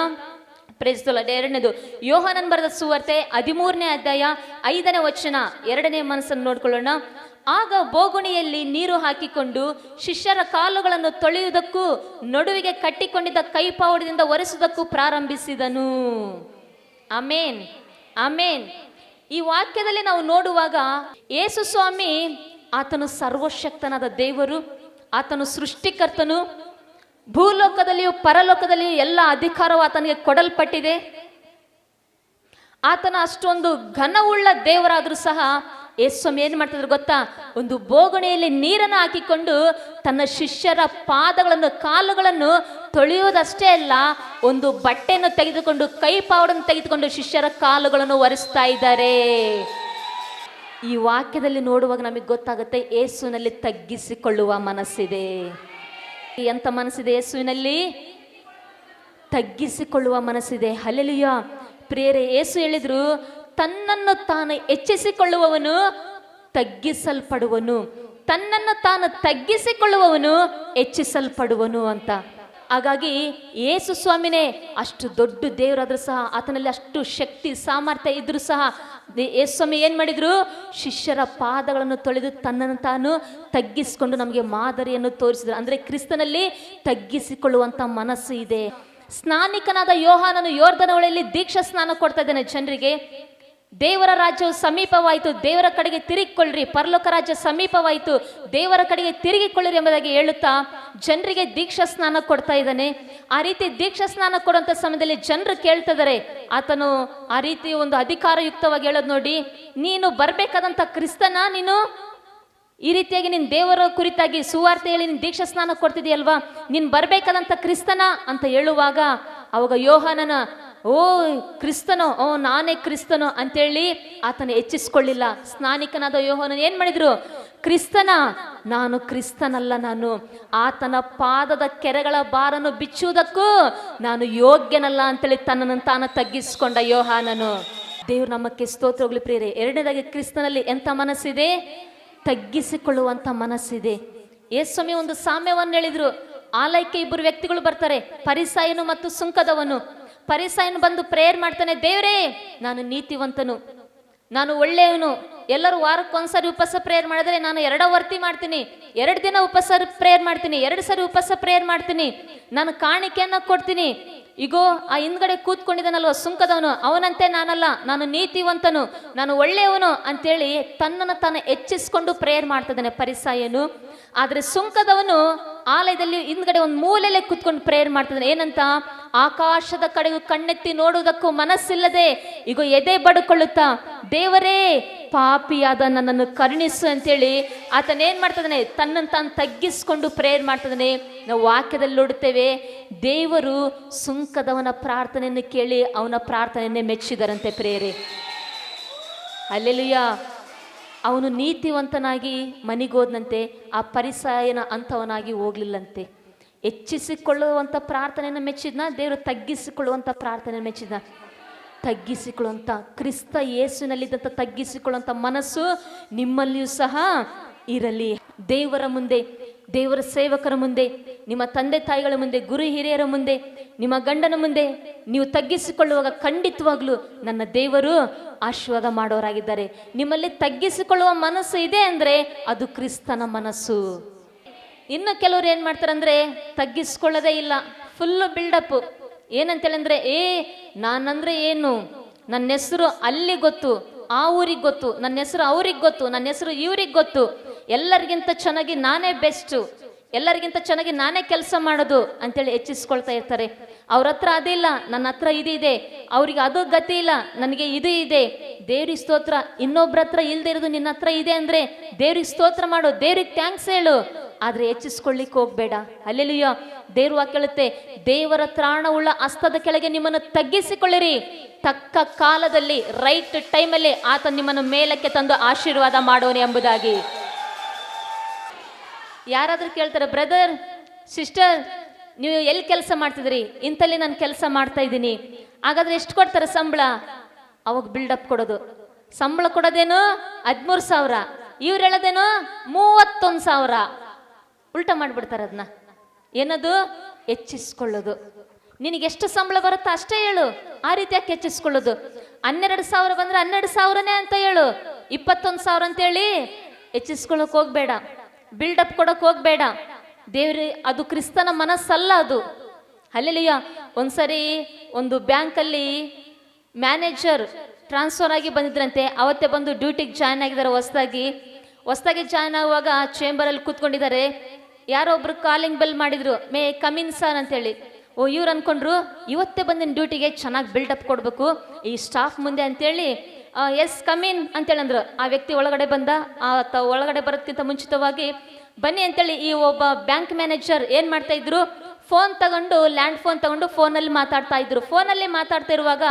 Praise the lord. ಎರಡನೇದು ಯೋಹಾನನ್ ಬರೆದ ಸುವಾರ್ತೆ 13ನೇ ಅಧ್ಯಾಯ 5ನೇ ವಚನ. ಎರಡನೇ ಮನಸ್ಸನ್ನು ನೋಡ್ಕೊಳ್ಳೋಣ. ಆಗ ಬೋಗುಣಿಯಲ್ಲಿ ನೀರು ಹಾಕಿಕೊಂಡು ಶಿಷ್ಯರ ಕಾಲುಗಳನ್ನು ತೊಳೆಯುವುದಕ್ಕೂ ನಡುವಿಗೆ ಕಟ್ಟಿಕೊಂಡಿದ್ದ ಕೈಪಾವಡದಿಂದ ಒರೆಸುವುದಕ್ಕೂ ಪ್ರಾರಂಭಿಸಿದನು. ಆಮೇನ್, ಆಮೇನ್. ಈ ವಾಕ್ಯದಲ್ಲಿ ನಾವು ನೋಡುವಾಗ ಯೇಸು ಸ್ವಾಮಿ ಆತನು ಸರ್ವಶಕ್ತನಾದ ದೇವರು, ಆತನು ಸೃಷ್ಟಿಕರ್ತನು, ಭೂಲೋಕದಲ್ಲಿಯೂ ಪರಲೋಕದಲ್ಲಿಯೂ ಎಲ್ಲ ಅಧಿಕಾರವು ಆತನಿಗೆ ಕೊಡಲ್ಪಟ್ಟಿದೆ. ಆತನ ಅಷ್ಟೊಂದು ಘನವುಳ್ಳ ದೇವರಾದರೂ ಸಹ ಯೇಸು ಸ್ವಾಮಿ ಏನು ಮಾಡ್ತಿದ್ರು ಗೊತ್ತಾ? ಒಂದು ಬೋಗುಣಿಯಲ್ಲಿ ನೀರನ್ನು ಹಾಕಿಕೊಂಡು ತನ್ನ ಶಿಷ್ಯರ ಪಾದಗಳನ್ನು ಕಾಲುಗಳನ್ನು ತೊಳೆಯುವುದಷ್ಟೇ ಅಲ್ಲ, ಒಂದು ಬಟ್ಟೆಯನ್ನು ತೆಗೆದುಕೊಂಡು ಕೈಪಾವಡನ್ನು ತೆಗೆದುಕೊಂಡು ಶಿಷ್ಯರ ಕಾಲುಗಳನ್ನು ಒರೆಸ್ತಾ ಇದ್ದಾರೆ. ಈ ವಾಕ್ಯದಲ್ಲಿ ನೋಡುವಾಗ ನಮಗೆ ಗೊತ್ತಾಗುತ್ತೆ ಯೇಸುವಿನಲ್ಲಿ ತಗ್ಗಿಸಿಕೊಳ್ಳುವ ಮನಸ್ಸಿದೆ. ಎಂಥ ಮನಸ್ಸಿದೆ? ಯೇಸುವಿನಲ್ಲಿ ತಗ್ಗಿಸಿಕೊಳ್ಳುವ ಮನಸ್ಸಿದೆ. ಹಲ್ಲೆಲೂಯಾ. ಪ್ರಿಯರೇ, ಯೇಸು ಹೇಳಿದ್ರು, ತನ್ನನ್ನು ತಾನು ಹೆಚ್ಚಿಸಿಕೊಳ್ಳುವವನು ತಗ್ಗಿಸಲ್ಪಡುವನು, ತನ್ನನ್ನು ತಾನು ತಗ್ಗಿಸಿಕೊಳ್ಳುವವನು ಹೆಚ್ಚಿಸಲ್ಪಡುವನು ಅಂತ. ಹಾಗಾಗಿ ಯೇಸು ಸ್ವಾಮಿನೇ ಅಷ್ಟು ದೊಡ್ಡ ದೇವರಾದ್ರೂ ಸಹ, ಆತನಲ್ಲಿ ಅಷ್ಟು ಶಕ್ತಿ ಸಾಮರ್ಥ್ಯ ಇದ್ರೂ ಸಹ ಯೇಸು ಸ್ವಾಮಿ ಏನು ಮಾಡಿದ್ರು? ಶಿಷ್ಯರ ಪಾದಗಳನ್ನು ತೊಳೆದು ತನ್ನನ್ನು ತಾನು ತಗ್ಗಿಸಿಕೊಂಡು ನಮಗೆ ಮಾದರಿಯನ್ನು ತೋರಿಸಿದ್ರು. ಅಂದರೆ ಕ್ರಿಸ್ತನಲ್ಲಿ ತಗ್ಗಿಸಿಕೊಳ್ಳುವಂಥ ಮನಸ್ಸು ಇದೆ. ಸ್ನಾನಿಕನಾದ ಯೋಹಾನನು ಯೋರ್ದನ ಹೊಳೆಯಲ್ಲಿ ದೀಕ್ಷಾ ಸ್ನಾನ ಕೊಡ್ತಾ ಇದ್ದಾನೆ ಜನರಿಗೆ. ದೇವರ ರಾಜ್ಯವು ಸಮೀಪವಾಯಿತು, ದೇವರ ಕಡೆಗೆ ತಿರುಗಿಕೊಳ್ಳ್ರಿ, ಪರಲೋಕ ರಾಜ್ಯ ಸಮೀಪವಾಯಿತು, ದೇವರ ಕಡೆಗೆ ತಿರುಗಿಕೊಳ್ಳ್ರಿ ಎಂಬುದಾಗಿ ಹೇಳುತ್ತಾ ಜನರಿಗೆ ದೀಕ್ಷಾ ಸ್ನಾನ ಕೊಡ್ತಾ ಇದ್ದಾನೆ. ಆ ರೀತಿ ದೀಕ್ಷಾ ಸ್ನಾನ ಕೊಡುವಂಥ ಸಮಯದಲ್ಲಿ ಜನರು ಕೇಳ್ತಿದ್ದಾರೆ, ಆತನು ಆ ರೀತಿ ಒಂದು ಅಧಿಕಾರಯುಕ್ತವಾಗಿ ಹೇಳೋದು ನೋಡಿ, ನೀನು ಬರಬೇಕಾದಂಥ ಕ್ರಿಸ್ತನ, ನೀನು ಈ ರೀತಿಯಾಗಿ ನೀನು ದೇವರ ಕುರಿತಾಗಿ ಸುವಾರ್ತೆ ಹೇಳಿ ನೀನು ದೀಕ್ಷಾ ಸ್ನಾನ ಕೊಡ್ತಿದೆಯಲ್ವಾ, ನೀನು ಬರಬೇಕಾದಂಥ ಕ್ರಿಸ್ತನ ಅಂತ ಹೇಳುವಾಗ ಅವಾಗ ಯೋಹಾನನ, ಓ ಕ್ರಿಸ್ತನೋ, ಓ ನಾನೇ ಕ್ರಿಸ್ತನೋ ಅಂತೇಳಿ ಆತನ ಹೆಚ್ಚಿಸ್ಕೊಳ್ಳಿಲ್ಲ. ಸ್ನಾನಿಕನಾದ ಯೋಹಾನನ್ ಏನು ಮಾಡಿದ್ರು? ಕ್ರಿಸ್ತನ, ನಾನು ಕ್ರಿಸ್ತನಲ್ಲ, ನಾನು ಆತನ ಪಾದದ ಕೆರೆಗಳ ಬಾರನ್ನು ಬಿಚ್ಚುವುದಕ್ಕೂ ನಾನು ಯೋಗ್ಯನಲ್ಲ ಅಂತೇಳಿ ತನ್ನನ್ನು ತಾನು ತಗ್ಗಿಸ್ಕೊಂಡ ಯೋಹಾನನು. ದೇವ್ರು ನಮ್ಮಕ್ಕೆ ಸ್ತೋತ್ರ ಹೋಗ್ಲಿ ಪ್ರಿಯರೇ. ಎರಡನೇದಾಗಿ ಕ್ರಿಸ್ತನಲ್ಲಿ ಎಂಥ ಮನಸ್ಸಿದೆ? ತಗ್ಗಿಸಿಕೊಳ್ಳುವಂಥ ಮನಸ್ಸಿದೆ. ಯೇಸು ಸ್ವಾಮಿ ಒಂದು ಸಾಮ್ಯವನ್ನು ಹೇಳಿದ್ರು. ಆಲಯಕ್ಕೆ ಇಬ್ಬರು ವ್ಯಕ್ತಿಗಳು ಬರ್ತಾರೆ, ಫರಿಸಾಯನು ಮತ್ತು ಸುಂಕದವನು. ಫರಿಸಾಯನು ಬಂದು ಪ್ರೇಯರ್ ಮಾಡ್ತಾನೆ, ದೇವರೇ ನಾನು ನೀತಿವಂತನು, ನಾನು ಒಳ್ಳೆಯವನು, ಎಲ್ಲರೂ ವಾರಕ್ಕೊಂದ್ಸರಿ ಉಪವಾಸ ಪ್ರೇಯರ್ ಮಾಡಿದ್ರೆ ನಾನು 2 ವರ್ತಿ ಮಾಡ್ತೀನಿ, 2 ದಿನ ಉಪವಾಸ ಪ್ರೇಯರ್ ಮಾಡ್ತೀನಿ, 2 ಸರಿ ಉಪವಾಸ ಪ್ರೇಯರ್ ಮಾಡ್ತೀನಿ, ನಾನು ಕಾಣಿಕೆಯನ್ನು ಕೊಡ್ತೀನಿ. ಈಗೋ ಆ ಹಿಂದ್ಗಡೆ ಕೂತ್ಕೊಂಡಿದ್ದಾನಲ್ವ ಸುಂಕದವನು, ಅವನಂತೆ ನಾನಲ್ಲ, ನಾನು ನೀತಿವಂತನು, ನಾನು ಒಳ್ಳೆಯವನು ಅಂತೇಳಿ ತನ್ನನ್ನು ತಾನು ಹೆಚ್ಚಿಸ್ಕೊಂಡು ಪ್ರೇಯರ್ ಮಾಡ್ತಿದ್ದಾನೆ ಫರಿಸಾಯನು. ಆದರೆ ಸುಂಕದವನು ಆಲಯದಲ್ಲಿ ಹಿಂದ್ಗಡೆ ಒಂದು ಮೂಲೆಯಲ್ಲೇ ಕೂತ್ಕೊಂಡು ಪ್ರೇಯರ್ ಮಾಡ್ತಿದ್ದಾನೆ. ಏನಂತ? ಆಕಾಶದ ಕಡೆಗೂ ಕಣ್ಣೆತ್ತಿ ನೋಡುವುದಕ್ಕೂ ಮನಸ್ಸಿಲ್ಲದೆ ಈಗ ಎದೆ ಬಡ್ಕೊಳ್ಳುತ್ತಾ, ದೇವರೇ ಪಾಪಿಯಾದ ನನ್ನನ್ನು ಕರುಣಿಸು ಅಂತೇಳಿ ಆತನೇನು ಮಾಡ್ತಿದ್ದಾನೆ? ತನ್ನನ್ನು ತಾನು ತಗ್ಗಿಸ್ಕೊಂಡು ಪ್ರೇಯರ್ ಮಾಡ್ತಿದ್ದಾನೆ. ನಾವು ವಾಕ್ಯದಲ್ಲಿ ನೋಡುತ್ತೇವೆ, ದೇವರು ಸುಂಕದವನ ಪ್ರಾರ್ಥನೆಯನ್ನು ಕೇಳಿ ಅವನ ಪ್ರಾರ್ಥನೆಯನ್ನೇ ಮೆಚ್ಚಿದರಂತೆ ಪ್ರೇಯರೇ. ಹಲ್ಲೆಲೂಯಾ. ಅವನು ನೀತಿವಂತನಾಗಿ ಮನೆಗೋದ್ನಂತೆ, ಆ ಫರಿಸಾಯನ ಅಂಥವನಾಗಿ ಹೋಗ್ಲಿಲ್ಲಂತೆ. ಹೆಚ್ಚಿಸಿಕೊಳ್ಳುವಂಥ ಪ್ರಾರ್ಥನೆಯನ್ನು ಮೆಚ್ಚಿದ್ನ ದೇವರು, ತಗ್ಗಿಸಿಕೊಳ್ಳುವಂಥ ಪ್ರಾರ್ಥನೆಯನ್ನು ಮೆಚ್ಚಿದ್ನ. ತಗ್ಗಿಸಿಕೊಳ್ಳುವಂಥ ಕ್ರಿಸ್ತ ಯೇಸುವಿನಲ್ಲಿದ್ದಂಥ ತಗ್ಗಿಸಿಕೊಳ್ಳುವಂಥ ಮನಸ್ಸು ನಿಮ್ಮಲ್ಲಿಯೂ ಸಹ ಇರಲಿ. ದೇವರ ಮುಂದೆ, ದೇವರ ಸೇವಕರ ಮುಂದೆ, ನಿಮ್ಮ ತಂದೆ ತಾಯಿಗಳ ಮುಂದೆ, ಗುರು ಹಿರಿಯರ ಮುಂದೆ, ನಿಮ್ಮ ಗಂಡನ ಮುಂದೆ ನೀವು ತಗ್ಗಿಸಿಕೊಳ್ಳುವಾಗ ಖಂಡಿತವಾಗ್ಲೂ ನನ್ನ ದೇವರು ಆಶೀರ್ವಾದ ಮಾಡೋರಾಗಿದ್ದಾರೆ. ನಿಮ್ಮಲ್ಲಿ ತಗ್ಗಿಸಿಕೊಳ್ಳುವ ಮನಸ್ಸು ಇದೆ ಅಂದರೆ ಅದು ಕ್ರಿಸ್ತನ ಮನಸ್ಸು. ಇನ್ನು ಕೆಲವರು ಏನು ಮಾಡ್ತಾರಂದ್ರೆ ತಗ್ಗಿಸ್ಕೊಳ್ಳೋದೇ ಇಲ್ಲ, ಫುಲ್ಲು ಬಿಲ್ಡಪ್. ಏನಂತೇಳಂದ್ರೆ, ನಾನಂದ್ರೆ ಏನು, ನನ್ನ ಹೆಸರು ಅಲ್ಲಿ ಗೊತ್ತು, ಆ ಊರಿಗೆ ಗೊತ್ತು, ನನ್ನ ಹೆಸರು ಅವ್ರಿಗೆ ಗೊತ್ತು, ನನ್ನ ಹೆಸರು ಇವ್ರಿಗೆ ಗೊತ್ತು, ಎಲ್ಲರಿಗಿಂತ ಚೆನ್ನಾಗಿ ನಾನೇ ಬೆಸ್ಟು, ಎಲ್ಲರಿಗಿಂತ ಚೆನ್ನಾಗಿ ನಾನೇ ಕೆಲಸ ಮಾಡೋದು ಅಂತೇಳಿ ಹೆಚ್ಚಿಸ್ಕೊಳ್ತಾ ಇರ್ತಾರೆ. ಅವ್ರ ಹತ್ರ ಅದಿಲ್ಲ, ನನ್ನ ಹತ್ರ ಇದೆ, ಅವ್ರಿಗೆ ಅದು ಗತಿ ಇಲ್ಲ, ನನಗೆ ಇದು ಇದೆ. ದೇವ್ರಿಗೆ ಸ್ತೋತ್ರ. ಇನ್ನೊಬ್ರ ಹತ್ರ ಇಲ್ದೇ ಇರೋದು ನಿನ್ನ ಹತ್ರ ಇದೆ ಅಂದ್ರೆ ದೇವ್ರಿಗೆ ಸ್ತೋತ್ರ ಮಾಡು, ದೇವ್ರಿಗೆ ಥ್ಯಾಂಕ್ಸ್ ಹೇಳು. ಆದ್ರೆ ಹೆಚ್ಚಿಸ್ಕೊಳ್ಳಿಕ್ಕೆ ಹೋಗ್ಬೇಡ. ಹಲ್ಲೆಲೂಯಾ. ದೇವ್ರ ವಾಕ್ಯ ಹೇಳುತ್ತೆ, ದೇವರ ತ್ರಾಣವುಳ್ಳ ಹಸ್ತದ ಕೆಳಗೆ ನಿಮ್ಮನ್ನು ತಗ್ಗಿಸಿಕೊಳ್ಳಿರಿ, ತಕ್ಕ ಕಾಲದಲ್ಲಿ ರೈಟ್ ಟೈಮಲ್ಲಿ ಆತ ನಿಮ್ಮನ್ನು ಮೇಲಕ್ಕೆ ತಂದು ಆಶೀರ್ವಾದ ಮಾಡೋನೆ ಎಂಬುದಾಗಿ. ಯಾರಾದ್ರೂ ಕೇಳ್ತಾರೆ, ಬ್ರದರ್ ಸಿಸ್ಟರ್ ನೀವು ಎಲ್ಲಿ ಕೆಲಸ ಮಾಡ್ತಿದ್ರಿ? ಇಂಥಲ್ಲಿ ನಾನು ಕೆಲಸ ಮಾಡ್ತಾ ಇದ್ದೀನಿ. ಹಾಗಾದ್ರೆ ಎಷ್ಟು ಕೊಡ್ತಾರೆ ಸಂಬಳ? ಅವಾಗ ಬಿಲ್ಡಪ್ ಕೊಡೋದು. ಸಂಬಳ ಕೊಡೋದೇನು 13,000, ಇವ್ರು ಹೇಳೋದೇನು 31,000. ಉಲ್ಟಾ ಮಾಡ್ಬಿಡ್ತಾರೆ ಅದನ್ನ. ಏನದು? ಹೆಚ್ಚಿಸ್ಕೊಳ್ಳೋದು. ನಿನಗೆ ಎಷ್ಟು ಸಂಬಳ ಬರುತ್ತೋ ಅಷ್ಟೇ ಹೇಳು. ಆ ರೀತಿಯಾಗಿ ಹೆಚ್ಚಿಸ್ಕೊಳ್ಳೋದು. 12,000 ಬಂದ್ರೆ 12,000ನೇ ಅಂತ ಹೇಳು. 21,000 ಅಂತೇಳಿ ಹೆಚ್ಚಿಸ್ಕೊಳ್ಳೋಕೆ ಹೋಗ್ಬೇಡ, ಬಿಲ್ಡಪ್ ಕೊಡೋಕೆ ಹೋಗ್ಬೇಡ. ದೇವ್ರಿ ಅದು ಕ್ರಿಸ್ತನ ಮನಸ್ಸಲ್ಲ ಅದು. ಹಲ್ಲೆಲೂಯಾ. ಒಂದ್ಸರಿ ಒಂದು ಬ್ಯಾಂಕಲ್ಲಿ ಮ್ಯಾನೇಜರ್ ಟ್ರಾನ್ಸ್ಫರ್ ಆಗಿ ಬಂದಿದ್ರಂತೆ. ಅವತ್ತೇ ಬಂದು ಡ್ಯೂಟಿಗೆ ಜಾಯ್ನ್ ಆಗಿದ್ದಾರೆ. ಹೊಸದಾಗಿ ಜಾಯ್ನ್ ಆಗುವಾಗ ಚೇಂಬರಲ್ಲಿ ಕೂತ್ಕೊಂಡಿದ್ದಾರೆ. ಯಾರೋ ಒಬ್ರು ಕಾಲಿಂಗ್ ಬೆಲ್ ಮಾಡಿದ್ರು, ಮೇ ಕಮಿನ್ ಸರ್ ಅಂತೇಳಿ. ಇವ್ರು ಅನ್ಕೊಂಡ್ರು ಇವತ್ತೇ ಬಂದಿನ ಡ್ಯೂಟಿಗೆ ಚೆನ್ನಾಗಿ ಬಿಲ್ಡಪ್ ಕೊಡಬೇಕು ಈ ಸ್ಟಾಫ್ ಮುಂದೆ ಅಂತೇಳಿ ಎಸ್ ಕಮಿನ್ ಅಂತೇಳಿ ಅಂದ್ರು. ಆ ವ್ಯಕ್ತಿ ಒಳಗಡೆ ಬಂದ. ಒಳಗಡೆ ಬರೋದಕ್ಕಿಂತ ಮುಂಚಿತವಾಗಿ ಬನ್ನಿ ಅಂತೇಳಿ ಈ ಒಬ್ಬ ಬ್ಯಾಂಕ್ ಮ್ಯಾನೇಜರ್ ಏನು ಮಾಡ್ತಾ ಇದ್ರು, ಫೋನ್ ತಗೊಂಡು ಲ್ಯಾಂಡ್ ಫೋನ್ ತಗೊಂಡು ಫೋನಲ್ಲಿ ಮಾತಾಡ್ತಾ ಇದ್ರು. ಫೋನಲ್ಲಿ ಮಾತಾಡ್ತಾ ಇರುವಾಗ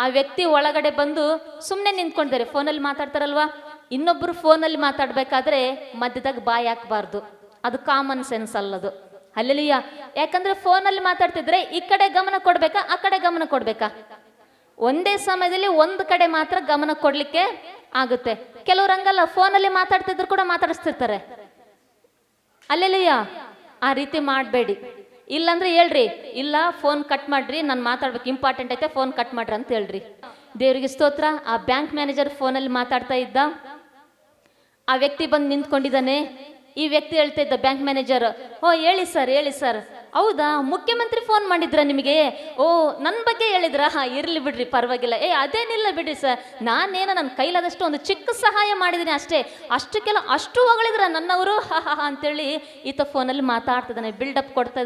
ಆ ವ್ಯಕ್ತಿ ಒಳಗಡೆ ಬಂದು ಸುಮ್ಮನೆ ನಿಂತ್ಕೊಂಡಿದ್ದಾರೆ. ಫೋನಲ್ಲಿ ಮಾತಾಡ್ತಾರಲ್ವಾ, ಇನ್ನೊಬ್ರು ಫೋನಲ್ಲಿ ಮಾತಾಡ್ಬೇಕಾದ್ರೆ ಮಧ್ಯದಾಗ ಬಾಯಿ ಹಾಕಬಾರ್ದು. ಅದು ಕಾಮನ್ ಸೆನ್ಸ್ ಅಲ್ಲದು. ಹಲ್ಲೆಲೂಯಾ. ಯಾಕಂದ್ರೆ ಫೋನಲ್ಲಿ ಮಾತಾಡ್ತಿದ್ರೆ ಈ ಕಡೆ ಗಮನ ಕೊಡ್ಬೇಕಾ, ಆ ಕಡೆ ಗಮನ ಕೊಡ್ಬೇಕಾ? ಒಂದೇ ಸಮಯದಲ್ಲಿ ಒಂದು ಕಡೆ ಮಾತ್ರ ಗಮನ ಕೊಡ್ಲಿಕ್ಕೆ ಆಗುತ್ತೆ. ಕೆಲವ್ರು ಹಂಗಲ್ಲ, ಫೋನಲ್ಲಿ ಮಾತಾಡ್ತಿದ್ರು ಕೂಡ ಮಾತಾಡಿಸ್ತಿರ್ತಾರೆ. ಹಲ್ಲೆಲೂಯಾ. ಆ ರೀತಿ ಮಾಡಬೇಡಿ. ಇಲ್ಲಾಂದ್ರೆ ಹೇಳ್ರಿ, ಇಲ್ಲ ಫೋನ್ ಕಟ್ ಮಾಡ್ರಿ, ನಾನು ಮಾತಾಡ್ಬೇಕು, ಇಂಪಾರ್ಟೆಂಟ್ ಐತೆ, ಫೋನ್ ಕಟ್ ಮಾಡ್ರಿ ಅಂತ ಹೇಳ್ರಿ. ದೇವರಿಗೆ ಸ್ತೋತ್ರ. ಆ ಬ್ಯಾಂಕ್ ಮ್ಯಾನೇಜರ್ ಫೋನಲ್ಲಿ ಮಾತಾಡ್ತಾ ಇದ್ದ. ಆ ವ್ಯಕ್ತಿ ಬಂದು ನಿಂತ್ಕೊಂಡಿದ್ದಾನೆ. ಈ ವ್ಯಕ್ತಿ ಹೇಳ್ತಾ ಇದ್ದ ಬ್ಯಾಂಕ್ ಮ್ಯಾನೇಜರ್, ಹೇಳಿ ಸರ್. ಹೌದಾ, ಮುಖ್ಯಮಂತ್ರಿ ಫೋನ್ ಮಾಡಿದ್ರ ನಿಮಗೆ? ನನ್ನ ಬಗ್ಗೆ ಹೇಳಿದ್ರ? ಇರ್ಲಿ ಬಿಡ್ರಿ, ಪರವಾಗಿಲ್ಲ. ಅದೇನಿಲ್ಲ ಬಿಡ್ರಿ ಸರ್, ನಾನೇನೋ ನನ್ನ ಕೈಲಾದಷ್ಟು ಒಂದು ಚಿಕ್ಕ ಸಹಾಯ ಮಾಡಿದ್ದೀನಿ ಅಷ್ಟೇ. ಅಷ್ಟಕ್ಕೆಲ್ಲ ಅಷ್ಟು ಹೊಗಳಿದ್ರ ನನ್ನವರು ಅಂತೇಳಿ ಈತ ಫೋನಲ್ಲಿ ಮಾತಾಡ್ತಿದ್ದಾನೆ, ಬಿಲ್ಡಪ್ ಕೊಡ್ತಾ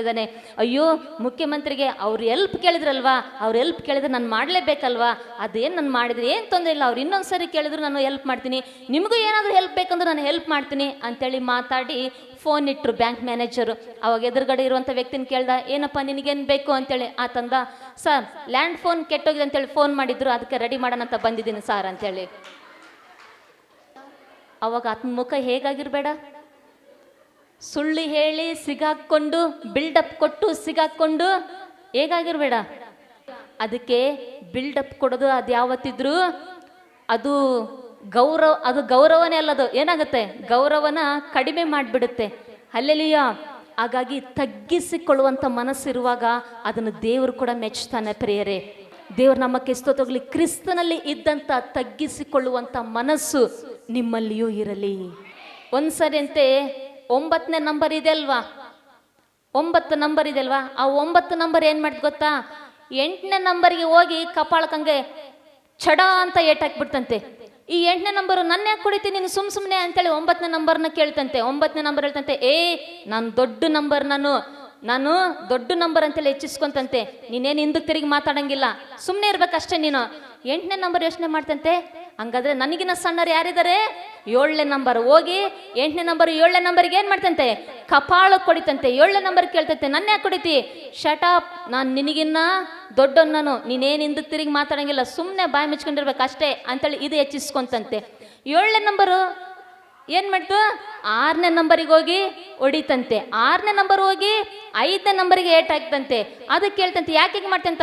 ಇದ್ದಾನೆ. ಅಯ್ಯೋ, ಮುಖ್ಯಮಂತ್ರಿಗೆ ಅವ್ರು ಹೆಲ್ಪ್ ಕೇಳಿದ್ರಲ್ವಾ, ಅವ್ರು ಹೆಲ್ಪ್ ಕೇಳಿದ್ರೆ ನಾನು ಮಾಡಲೇಬೇಕಲ್ವಾ? ಅದೇನು ನಾನು ಮಾಡಿದ್ರೆ ಏನು ತೊಂದರೆ ಇಲ್ಲ, ಅವ್ರು ಇನ್ನೊಂದ್ಸರಿ ಕೇಳಿದ್ರು ನಾನು ಹೆಲ್ಪ್ ಮಾಡ್ತೀನಿ, ನಿಮಗೂ ಏನಾದರೂ ಹೆಲ್ಪ್ ಬೇಕಂದ್ರೆ ನಾನು ಹೆಲ್ಪ್ ಮಾಡ್ತೀನಿ ಅಂತೇಳಿ ಮಾತಾಡಿ ಫೋನ್ ಇಟ್ಟರು ಬ್ಯಾಂಕ್ ಮ್ಯಾನೇಜರು. ಅವಾಗ ಎದುರುಗಡೆ ಇರುವಂಥ ವ್ಯಕ್ತಿನ ಕೇಳ್ದ, ಏನಪ್ಪ ನಿನಗೇನು ಬೇಕು ಅಂತೇಳಿ. ಆತಂದ, ಸರ್ ಲ್ಯಾಂಡ್ ಫೋನ್ ಕೆಟ್ಟೋಗಿದೆ ಅಂತೇಳಿ ಫೋನ್ ಮಾಡಿದ್ರು, ಅದಕ್ಕೆ ರೆಡಿ ಮಾಡೋಣ ಅಂತ ಬಂದಿದ್ದೀನಿ ಸರ್ ಅಂತೇಳಿ. ಅವಾಗ ಆತನ ಮುಖ ಹೇಗಾಗಿರ್ಬೇಡ, ಸುಳ್ಳು ಹೇಳಿ ಸಿಗಾಕೊಂಡು, ಬಿಲ್ಡಪ್ ಕೊಟ್ಟು ಸಿಗಾಕೊಂಡು ಹೇಗಾಗಿರ್ಬೇಡ. ಅದಕ್ಕೆ ಬಿಲ್ಡಪ್ ಕೊಡೋದು ಅದು ಯಾವತ್ತಿದ್ರು ಅದು ಗೌರವನೇ ಅಲ್ಲದು. ಏನಾಗುತ್ತೆ, ಗೌರವನ ಕಡಿಮೆ ಮಾಡಿಬಿಡುತ್ತೆ. ಹಲ್ಲೆಲೂಯಾ. ಹಾಗಾಗಿ ತಗ್ಗಿಸಿಕೊಳ್ಳುವಂಥ ಮನಸ್ಸಿರುವಾಗ ಅದನ್ನು ದೇವರು ಕೂಡ ಮೆಚ್ಚುತ್ತಾನೆ. ಪ್ರಿಯರೇ, ದೇವರು ನಮ್ಮಕ್ಕೆ ಸ್ತೋತ್ರವಾಗಲಿ. ಕ್ರಿಸ್ತನಲ್ಲಿ ಇದ್ದಂಥ ತಗ್ಗಿಸಿಕೊಳ್ಳುವಂಥ ಮನಸ್ಸು ನಿಮ್ಮಲ್ಲಿಯೂ ಇರಲಿ. ಒಂದ್ಸರಿ ಅಂತೆ 9ನೇ ನಂಬರ್ ಇದೆ ಅಲ್ವಾ, 9 ನಂಬರ್ ಇದೆ ಅಲ್ವಾ, ಆ 9 ನಂಬರ್ ಏನು ಮಾಡಿದ್ ಗೊತ್ತಾ, 8ನೇ ನಂಬರ್ಗೆ ಹೋಗಿ ಕಪಾಳಕ್ಕಂಗೆ ಚಡ ಅಂತ ಏಟಾಕ್ಬಿಡ್ತಂತೆ. ಈ 8ನೇ ನಂಬರು ನನ್ನ ಯಾಕೆ ಕುಡಿತೀನಿ ನೀನು ಸುಮ್ಮನೆ ಅಂತೇಳಿ 9ನೇ ನಂಬರ್ನ ಕೇಳ್ತಂತೆ. 9ನೇ ನಂಬರ್ ಹೇಳ್ತಂತೆ, ನಾನು ದೊಡ್ಡ ನಂಬರ್, ನಾನು ದೊಡ್ಡ ನಂಬರ್ ಅಂತೇಳಿ ಹೆಚ್ಚಿಸ್ಕೊಂತಂತೆ. ನೀನೇನು ಹಿಂದಕ್ಕೆ ತಿರುಗಿ ಮಾತಾಡಂಗಿಲ್ಲ, ಸುಮ್ಮನೆ ಇರ್ಬೇಕಷ್ಟೇ ನೀನು. 8ನೇ ನಂಬರ್ ಯೋಚನೆ ಮಾಡ್ತಂತೆ, ಹಂಗಾದ್ರೆ ನನಗಿನ ಸಣ್ಣರು ಯಾರಿದ್ದಾರೆ? 7ನೇ ನಂಬರ್. ಹೋಗಿ 8ನೇ ನಂಬರ್ 7ನೇ ನಂಬರ್ಗೆ ಏನು ಮಾಡ್ತಂತೆ, ಕಪಾಳಕ್ಕೆ ಕೊಡಿತಂತೆ. 7ನೇ ನಂಬರ್ ಕೇಳ್ತಂತೆ, ನನ್ನ ಯಾಕೆ ಕೊಡಿತಿ? ಶಟಾಪ್, ನಾನು ನಿನಗಿನ್ನ ದೊಡ್ಡವನು, ನಾನು ನೀನೇನು ಹಿಂದಕ್ಕೆ ತಿರುಗಿ ಮಾತಾಡಂಗಿಲ್ಲ, ಸುಮ್ಮನೆ ಬಾಯಿ ಮುಚ್ಕೊಂಡಿರ್ಬೇಕು ಅಷ್ಟೇ ಅಂತೇಳಿ ಇದು ಹೆಚ್ಚಿಸ್ಕೊಂತಂತೆ. 7ನೇ ನಂಬರು ಏನು ಮಾಡ್ತು, 6ನೇ ನಂಬರಿಗೆ ಹೋಗಿ ಹೊಡಿತಂತೆ. 6ನೇ ನಂಬರ್ ಹೋಗಿ 5ನೇ ನಂಬರಿಗೆ ಏಟ್ ಹಾಕ್ತಂತೆ. ಅದಕ್ಕೆ ಕೇಳ್ತಂತೆ, ಯಾಕೆ ಹೀಗೆ ಮಾಡ್ತಂತ?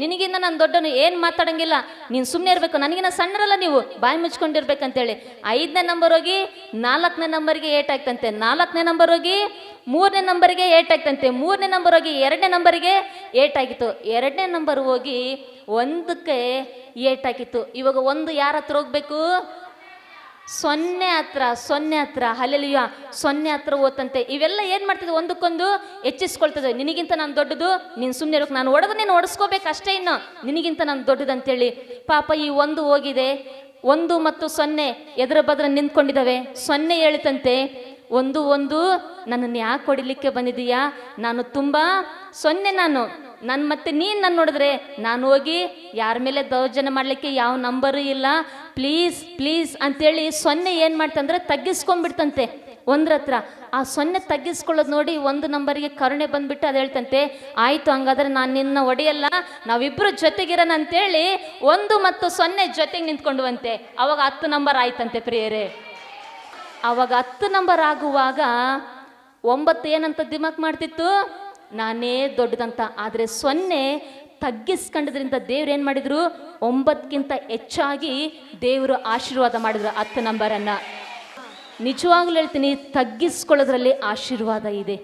ನಿನಗಿನ್ನ ನಾನು ದೊಡ್ಡನು, ಏನು ಮಾತಾಡಂಗಿಲ್ಲ, ನೀನು ಸುಮ್ಮನೆ ಇರಬೇಕು, ನನಗಿನ್ನ ಸಣ್ಣರಲ್ಲ, ನೀವು ಬಾಯಿ ಮುಚ್ಕೊಂಡಿರ್ಬೇಕಂತೇಳಿ 5ನೇ ನಂಬರ್ ಹೋಗಿ 4ನೇ ನಂಬರ್ಗೆ ಏಟ್ ಹಾಕ್ತಂತೆ. 4ನೇ ನಂಬರ್ ಹೋಗಿ 3ನೇ ನಂಬರ್ಗೆ ಏಟ್ ಹಾಕ್ತಂತೆ. 3ನೇ ನಂಬರ್ ಹೋಗಿ 2ನೇ ನಂಬರ್ಗೆ ಏಟ್ ಆಗಿತ್ತು. 2ನೇ ನಂಬರ್ ಹೋಗಿ 1ಕ್ಕೆ ಏಟ್ ಹಾಕಿತ್ತು. ಇವಾಗ 1 ಯಾರ ಹತ್ರ ಹೋಗ್ಬೇಕು? 0 ಹತ್ರ. ಹಲ್ಲೆಲೂಯಾ. 0 ಹತ್ರ ಓದ್ತಂತೆ. ಇವೆಲ್ಲ ಏನು ಮಾಡ್ತಿದ್ವಿ, ಒಂದಕ್ಕೊಂದು ಹೆಚ್ಚಿಸ್ಕೊಳ್ತದೆ. ನಿನಗಿಂತ ನಾನು ದೊಡ್ಡದು, ನೀನು ಸುಮ್ಮನೆ ಇರೋಕೆ, ನಾನು ಹೊಡೆದು ನೀನು ಹೊಡೆಸ್ಕೋಬೇಕು ಅಷ್ಟೇ, ಇನ್ನು ನಿನಗಿಂತ ನಾನು ದೊಡ್ಡದು ಅಂತೇಳಿ. ಪಾಪ ಈ 1 ಹೋಗಿದೆ. 1 ಮತ್ತು 0 ಎದುರು ಬದ್ರ ನಿಂತ್ಕೊಂಡಿದ್ದಾವೆ. 0 ಹೇಳ್ತಂತೆ, 1 1 ನನ್ನನ್ನು ಯಾಕೆ ಹೊಡಿಲಿಕ್ಕೆ ಬಂದಿದೀಯಾ, ನಾನು ತುಂಬ ಸೊನ್ನೆ, ನಾನು ಮತ್ತೆ ನೀನು ನನ್ನ ನೋಡಿದ್ರೆ ನಾನು ಹೋಗಿ ಯಾರ ಮೇಲೆ ದೌರ್ಜನ್ಯ ಮಾಡಲಿಕ್ಕೆ ಯಾವ ನಂಬರು ಇಲ್ಲ, ಪ್ಲೀಸ್ ಪ್ಲೀಸ್ ಅಂತೇಳಿ ಸೊನ್ನೆ ಏನು ಮಾಡ್ತಂದ್ರೆ ತಗ್ಗಿಸ್ಕೊಂಡ್ಬಿಡ್ತಂತೆ ಒಂದ್ರ ಹತ್ರ. ಆ ಸೊನ್ನೆ ತಗ್ಗಿಸ್ಕೊಳ್ಳೋದು ನೋಡಿ ಒಂದು ನಂಬರಿಗೆ ಕರುಣೆ ಬಂದ್ಬಿಟ್ಟು ಅದು ಹೇಳ್ತಂತೆ, ಆಯಿತು ಹಂಗಾದ್ರೆ ನಾನು ನಿನ್ನ ಒಡೆಯಲ್ಲ, ನಾವಿಬ್ಬರು ಜೊತೆಗಿರೋಣ ಅಂತೇಳಿ 1 ಮತ್ತು 0 ಜೊತೆಗೆ ನಿಂತ್ಕೊಂಡುವಂತೆ. ಅವಾಗ 10 ನಂಬರ್ ಆಯ್ತಂತೆ ಪ್ರಿಯರೇ. ಅವಾಗ 10 ನಂಬರ್ ಆಗುವಾಗ 9 ಏನಂತ ದಿಮಾಕ್ ಮಾಡ್ತಿತ್ತು, ನಾನೇ ದೊಡ್ಡದಂತ. ಆದರೆ 0 ತಗ್ಗಿಸ್ಕೊಂಡ್ರಿಂದ ದೇವ್ರು ಏನು ಮಾಡಿದ್ರು, 9ಕ್ಕಿಂತ ಹೆಚ್ಚಾಗಿ ದೇವರು ಆಶೀರ್ವಾದ ಮಾಡಿದ್ರು 10 ನಂಬರನ್ನು. ನಿಜವಾಗ್ಲೂ ಹೇಳ್ತೀನಿ, ತಗ್ಗಿಸ್ಕೊಳ್ಳೋದ್ರಲ್ಲಿ ಆಶೀರ್ವಾದ ಇದೆ,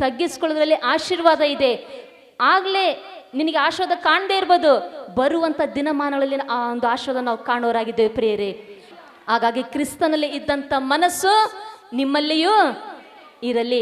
ತಗ್ಗಿಸ್ಕೊಳ್ಳೋದ್ರಲ್ಲಿ ಆಶೀರ್ವಾದ ಇದೆ. ಆಗಲೇ ನಿನಗೆ ಆಶೀರ್ವಾದ ಕಾಣದೇ ಇರ್ಬೋದು, ಬರುವಂಥ ದಿನಮಾನಗಳಲ್ಲಿ ಆ ಒಂದು ಆಶೀರ್ವಾದ ನಾವು ಕಾಣೋರಾಗಿದ್ದೇವೆ ಪ್ರಿಯರೇ. ಹಾಗಾಗಿ ಕ್ರಿಸ್ತನಲ್ಲಿ ಇದ್ದಂಥ ಮನಸ್ಸು ನಿಮ್ಮಲ್ಲಿಯೂ ಇರಲಿ.